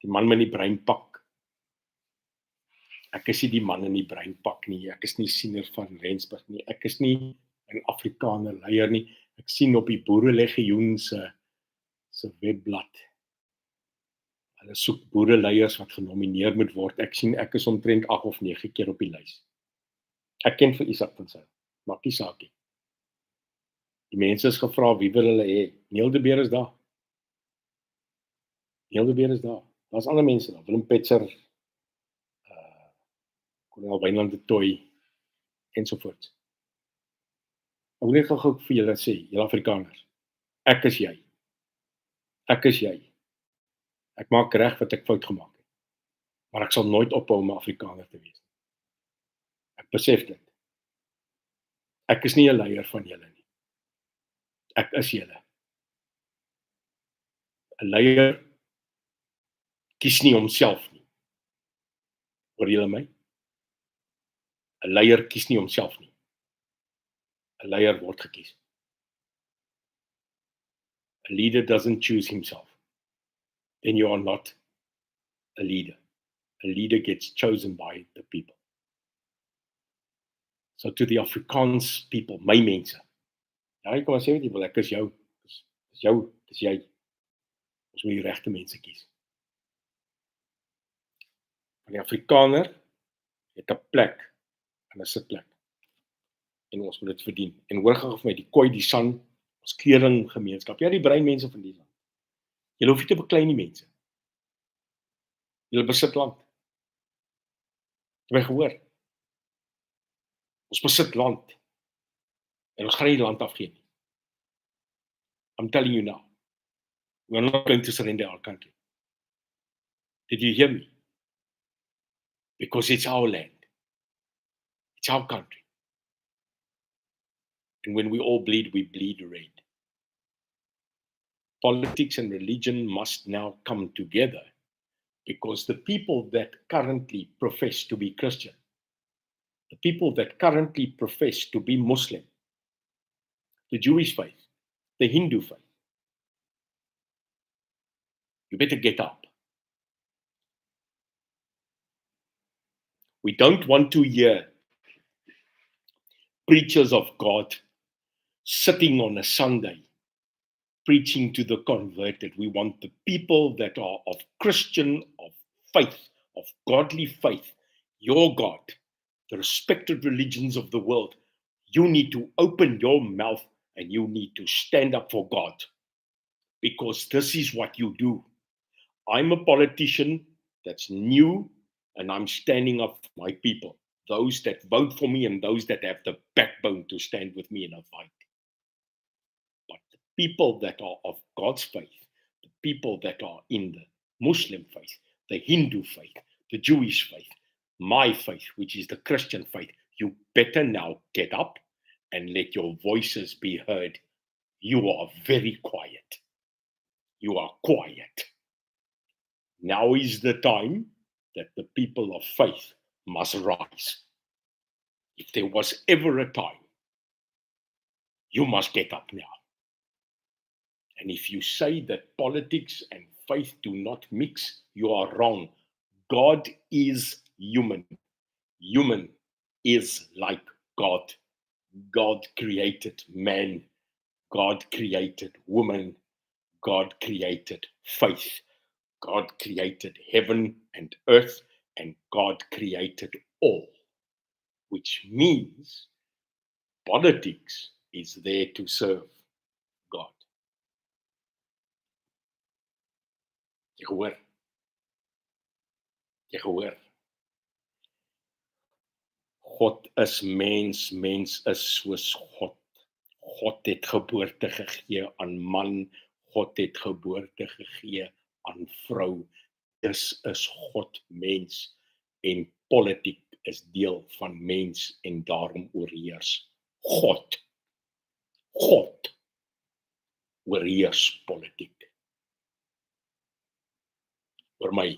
Die man met die breinpak. Ek is nie die man in die breinpak nie. Ek is nie siener van Rensburg nie. Ek is nie 'n Afrikaner leier nie. Ek sien op die Boerelegioen se webblad. Hulle soek boereleiers wat genomineer moet word. Ek sien ek is omtrent 8 of 9 keer op die lys. Ek ken vir Isak van Sail. Maak nie saak nie. Die mense is gevra wie wil hulle hê. Neil de Beer is daar. Daar's ander mense daar. Willem Petzer, Kolonel Wynand de Tooy ensovoorts. Ek wil net gou vir julle sê, julle Afrikaners, ek is jy. Ek maak reg wat ek fout gemaak het. Maar ek sal nooit ophou om 'n Afrikaner te wees. Ek besef dit. Ek is nie 'n leier van julle nie. Ek is julle. 'n Leier kies nie homself nie. Hoor julle my? 'n Leier kies nie homself nie. 'n Leier word gekies. A leader doesn't choose himself. Then you are not a leader. A leader gets chosen by the people. So to the Afrikaans people, my mense. Ja, ek kan sê wat jy wil, ek is jou. Dis jy. Ons moet die regte mense kies. Want die Afrikaner het 'n plek en 'n sitplek. En ons moet dit verdien. En hoor gou vir my, die Khoi, die San, ons kleringgemeenskap, ja, die breinmense van die land. Julle hoef nie te beklei nie, mense. Julle besit land. Het jy my gehoor? Ons besit land. En ons gaan nie die land afgee nie. I'm telling you now. We're not going to surrender our country. Did you hear me? Because it's our land. It's our country. And when we all bleed, we bleed red. Politics and religion must now come together, because the people that currently profess to be Christian, the people that currently profess to be Muslim, the Jewish faith, the Hindu faith, you better get up. We don't want to hear preachers of God sitting on a Sunday preaching to the converted. We want the people that are of Christian, of faith, of godly faith, your God, the respected religions of the world. You need to open your mouth and you need to stand up for God, because this is what you do. I'm a politician that's new, and I'm standing up for my people, those that vote for me and those that have the backbone to stand with me in a fight. But the people that are of God's faith, the people that are in the Muslim faith, the Hindu faith, the Jewish faith, my faith, which is the Christian faith, you better now get up and let your voices be heard. You are very quiet. You are quiet. Now is the time that the people of faith must rise. If there was ever a time, you must get up now. And if you say that politics and faith do not mix, you are wrong. God is human. Human is like God. God created man. God created woman. God created faith. God created heaven and earth, and God created all, which means politics is there to serve God. Jy gehoor? Jy gehoor? God is mens, mens is soos God. God het geboorte gegee aan man, God het geboorte gegee aan vrou. Dis is God mens en politiek is deel van mens en daarom oorheers God. God oorheers politiek. Oor my,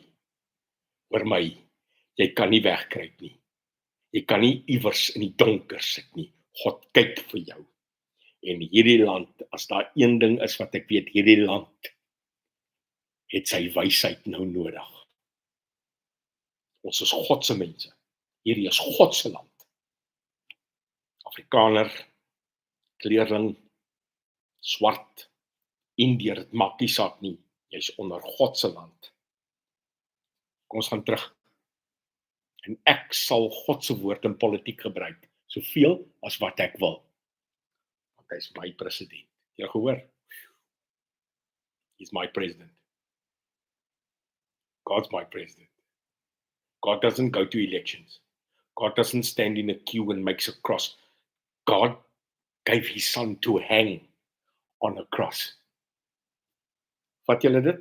jy kan nie wegkruip nie. Jy kan nie iewers in die donker sit nie. God kyk vir jou. En hierdie land, as daar een ding is wat ek weet, hierdie land het sy wysheid nou nodig. Ons is God se mense. Hierdie is God se land. Afrikaner, kleerling, swart, Indiër, dit maak nie saak nie. Jy's onder God se land. Kom ons gaan terug. En ek sal God se woord in politiek gebruik, soveel as wat ek wil. Want hy is my president. Jy gehoor? He's my president. God's my president. God doesn't go to elections. God doesn't stand in a queue and makes a cross. God gave his son to hang on a cross. Vat julle dit?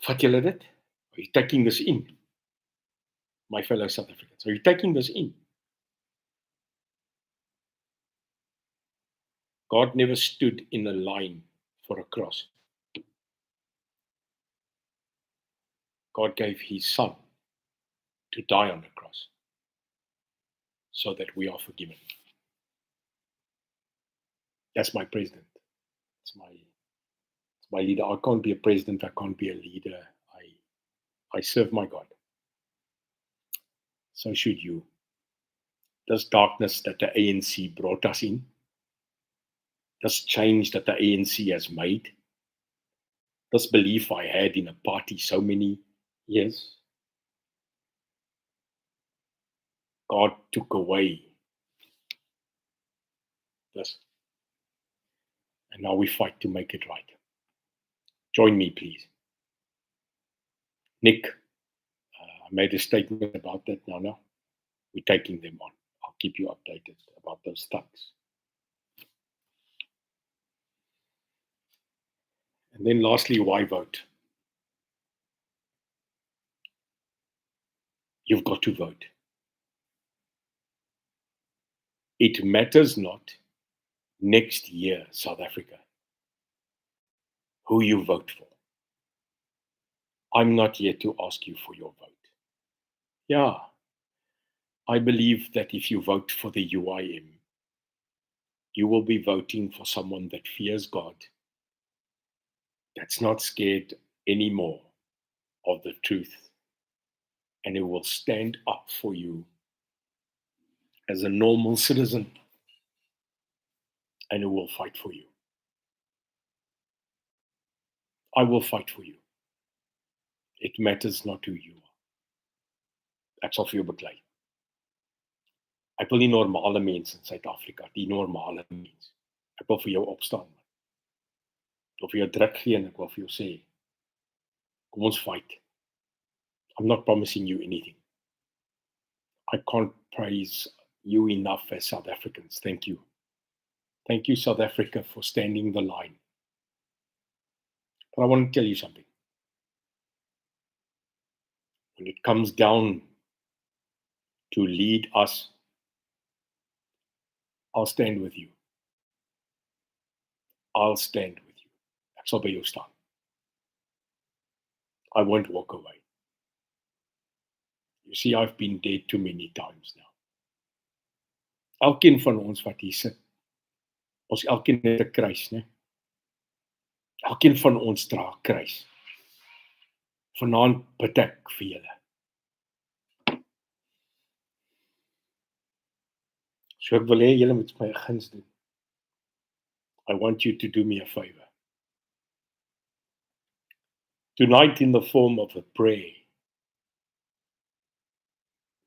Vat julle dit? Are you taking this in? My fellow South Africans, are you taking this in? God never stood in a line for a cross. God gave his son to die on the cross so that we are forgiven. That's my president. It's my leader. I can't be a president. I can't be a leader. I serve my God. So should you. This darkness that the ANC brought us in, this change that the ANC has made, this belief I had in a party so many years, God took away this. And now we fight to make it right. Join me, please. Nick, I made a statement about that. Nana, we're taking them on. I'll keep you updated about those thugs. And then lastly, why vote? You've got to vote. It matters not next year, South Africa, who you vote for. I'm not here to ask you for your vote. Yeah, I believe that if you vote for the UIM, you will be voting for someone that fears God, that's not scared anymore of the truth, and who will stand up for you as a normal citizen, and who will fight for you. I will fight for you. It matters not who you are. Ek sal vir jou beklei. Ek wil nie normale mense in Suid-Afrika, die normale mense. Ek wil vir jou opstaan. Ek wil vir jou druk gee en ek wil vir jou sê, kom ons fight. I'm not promising you anything. I can't praise you enough as South Africans. Thank you. Thank you, South Africa, for standing the line. But I want to tell you something. when it comes down to lead us, I'll stand with you. I'll stand with you. Ek sal by jou staan. I won't walk away. You see, I've been dead too many times now. Elkeen van ons wat hier sit, ons elkeen het 'n kruis, né? Elkeen van ons dra 'n kruis. Vanaand bid ek vir julle. So ek wil hê julle moet my 'n guns doen. I want you to do me a favor. Tonight, in the form of a prayer,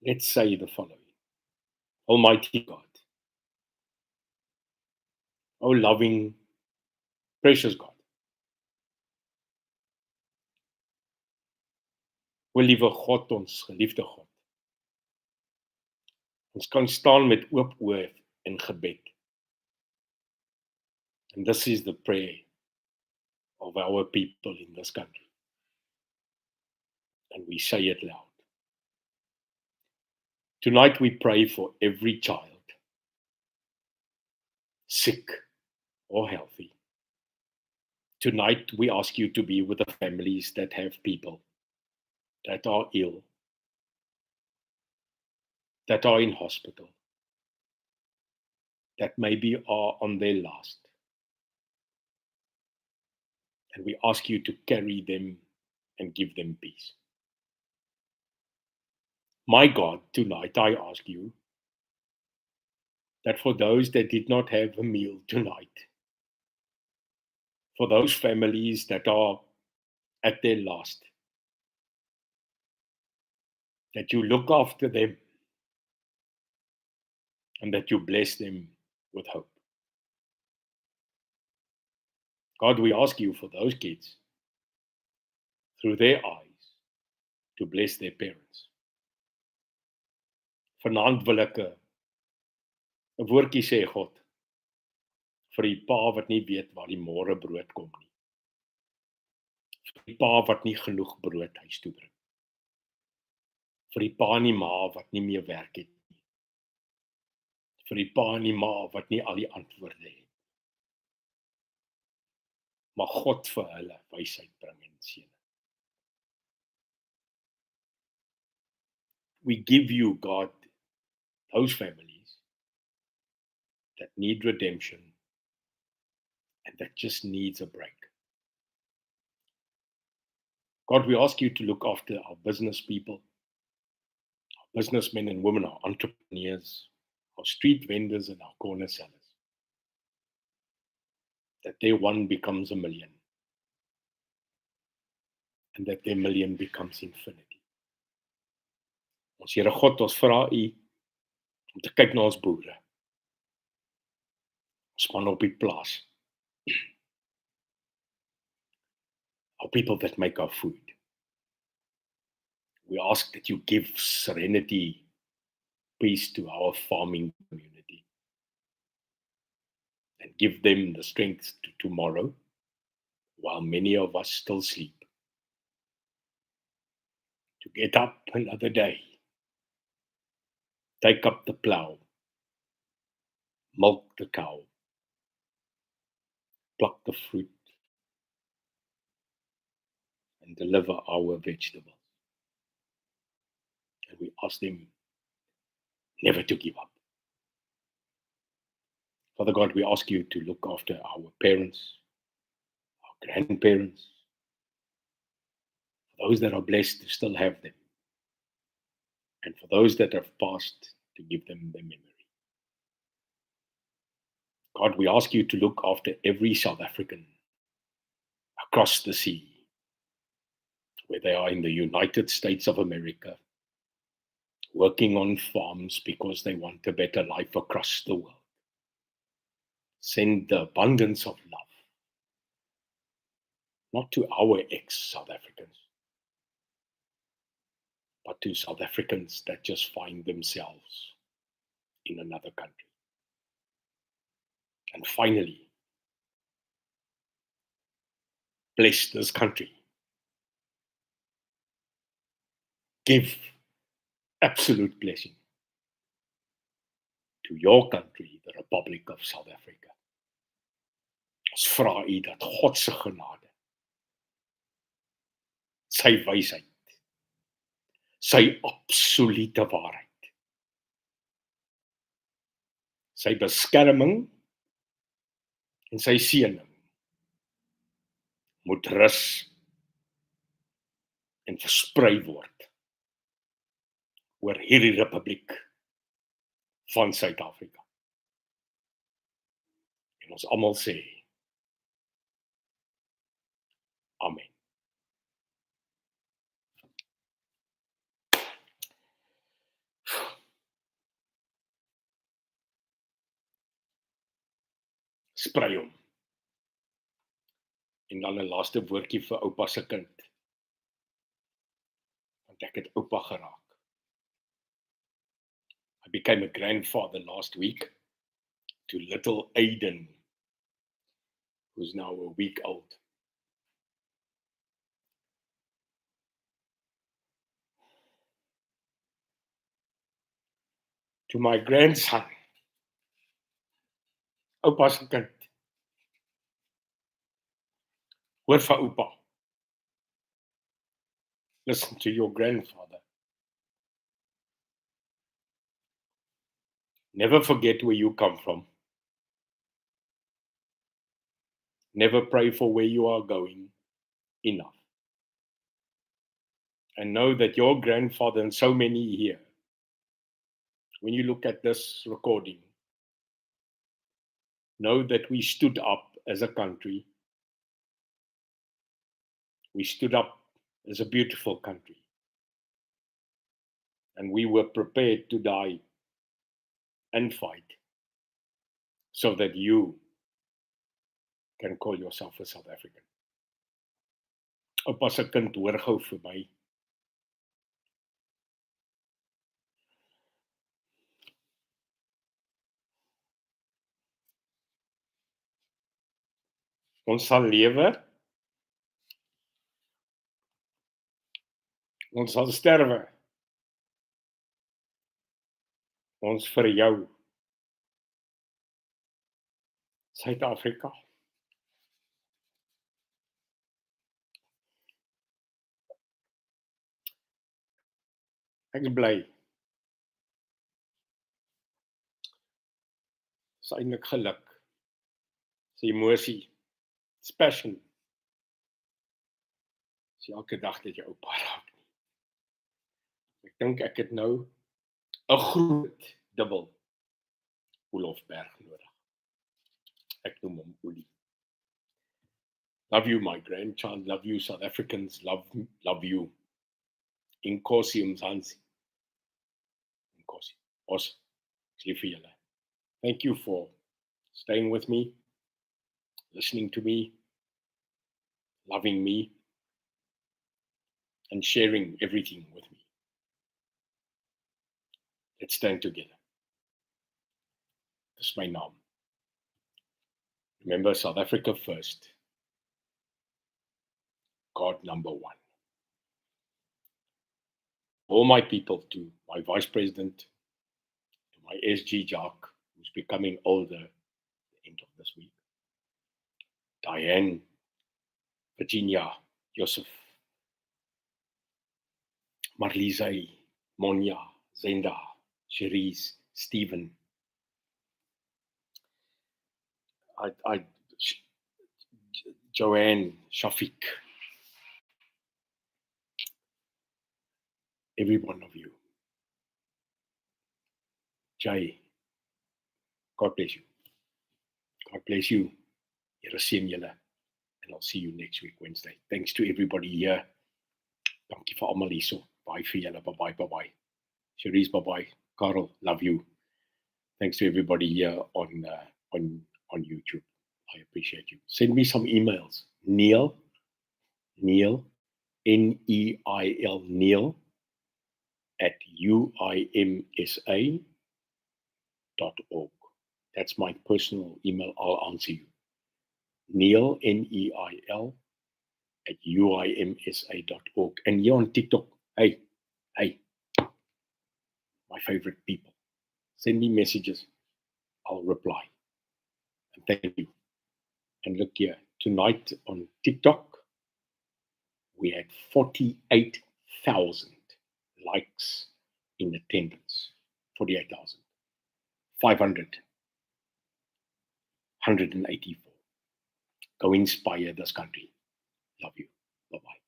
let's say the following. Almighty God, O loving, precious God, o liewe God, ons geliefde God, ons kan staan met oop oë in gebed. And this is the prayer of our people in this country. And we say it loud. Tonight we pray for every child, sick or healthy. Tonight we ask you to be with the families that have people that are ill, that are in hospital, that maybe are on their last. And we ask you to carry them and give them peace. My God, tonight I ask you that for those that did not have a meal tonight, for those families that are at their last, that you look after them and that you bless them with hope. God, we ask you for those kids, through their eyes, to bless their parents. Vanaand wil ek 'n woordjie sê, God, vir die pa wat nie weet waar die môre brood kom nie. Vir die pa wat nie genoeg brood huis toe bring. Vir die pa en die ma wat nie meer werk het nie. Vir die pa en die ma wat nie al die antwoorde het. Maar God vir hulle wysheid bring en seën. We give you, God, those families that need redemption and that just needs a break. God, we ask you to look after our business people, our businessmen and women, our entrepreneurs, our street vendors and our corner sellers, that their one becomes a million and that their million becomes infinity. Ons Here God, ons vra U om te kyk na ons boere, ons man op die plaas, our people that make our food. We ask that you give serenity, peace to our farming community and give them the strength to tomorrow, while many of us still sleep, to get up another day, take up the plow, milk the cow, pluck the fruit, and deliver our vegetables. And we ask them never to give up. Father God, we ask you to look after our parents, our grandparents, for those that are blessed to still have them, and for those that have passed, to give them their memory. God, we ask you to look after every South African across the sea, where they are in the United States of America, working on farms because they want a better life across the world. Send the abundance of love, not to our ex-South Africans, but to South Africans that just find themselves in another country. And finally, bless this country give absolute blessing to your country, the Republic of South Africa. Ons vra U dat God se genade, sy wysheid, sy absolute waarheid, sy beskerming en sy seëning moet rus en versprei word oor hierdie Republiek van Suid-Afrika. En ons almal sê, Amen. Sprei hom. En dan 'n laaste woordjie vir oupa se kind. Want ek het oupa geraak. I became a grandfather last week to little Aiden, who's now a week old. To my grandson, oupa se kind. Hoor van oupa. Listen to your grandfather. Never forget where you come from. Never pray for where you are going enough. And know that your grandfather and so many here, when you look at this recording, know that we stood up as a country. We stood up as a beautiful country. And we were prepared to die and fight so that you can call yourself a South African. Oupa se kind, hoor gou vir my. Ons sal lewe, ons sal sterwe. Ons vir jou, Suid-Afrika. Ek is bly. Dis eintlik geluk. Dis emosie. It's passion. Dis elke dag dat jy oupa raak nie. Ek dink ek het nou 'n groot dubbel Olof Berg nodig. Ek noem hom Olie. Love you, my grandchild. Love you, South Africans. Love you. Inkosi Mzansi. Inkosi. Awesome. Ek lief vir julle. Thank you for staying with me, listening to me, loving me, and sharing everything with me. Let's stand together. Dis my naam. Remember, South Africa first. God number one. All my people, to my Vice President, to my SG Jock, who's becoming older at the end of this week, Diane, Virginia, Joseph, Marlise, Monia, Zenda, Cherise, Stephen, Joanne, Shafiq, every one of you. Jai, God bless you. God bless you. Here seën julle. And I'll see you next week, Wednesday. Thanks to everybody here. Dankie vir almal hierso. Bye vir julle. Bye-bye, bye-bye. Cherise, bye-bye. Carl, love you. Thanks to everybody here on YouTube. I appreciate you. Send me some emails. Neil, N-E-I-L, Neil, at uimsa.org. That's my personal email. I'll answer you. Neil, N-E-I-L, at uimsa.org. And here on TikTok, hey, favorite people. Send me messages. I'll reply. And thank you. And look here, tonight on TikTok, we had 48,000 likes in attendance. 48,000. 500. 184. Go inspire this country. Love you. Bye-bye.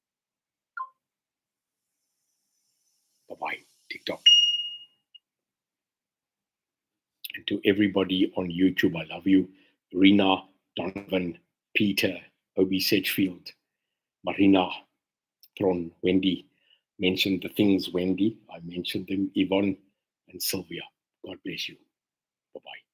Bye-bye, TikTok. And to everybody on YouTube, I love you. Rena, Donovan, Peter, Obi Sedgefield, Marina, Tron, Wendy. Mentioned the things, Wendy. I mentioned them, Yvonne and Sylvia. God bless you. Bye-bye.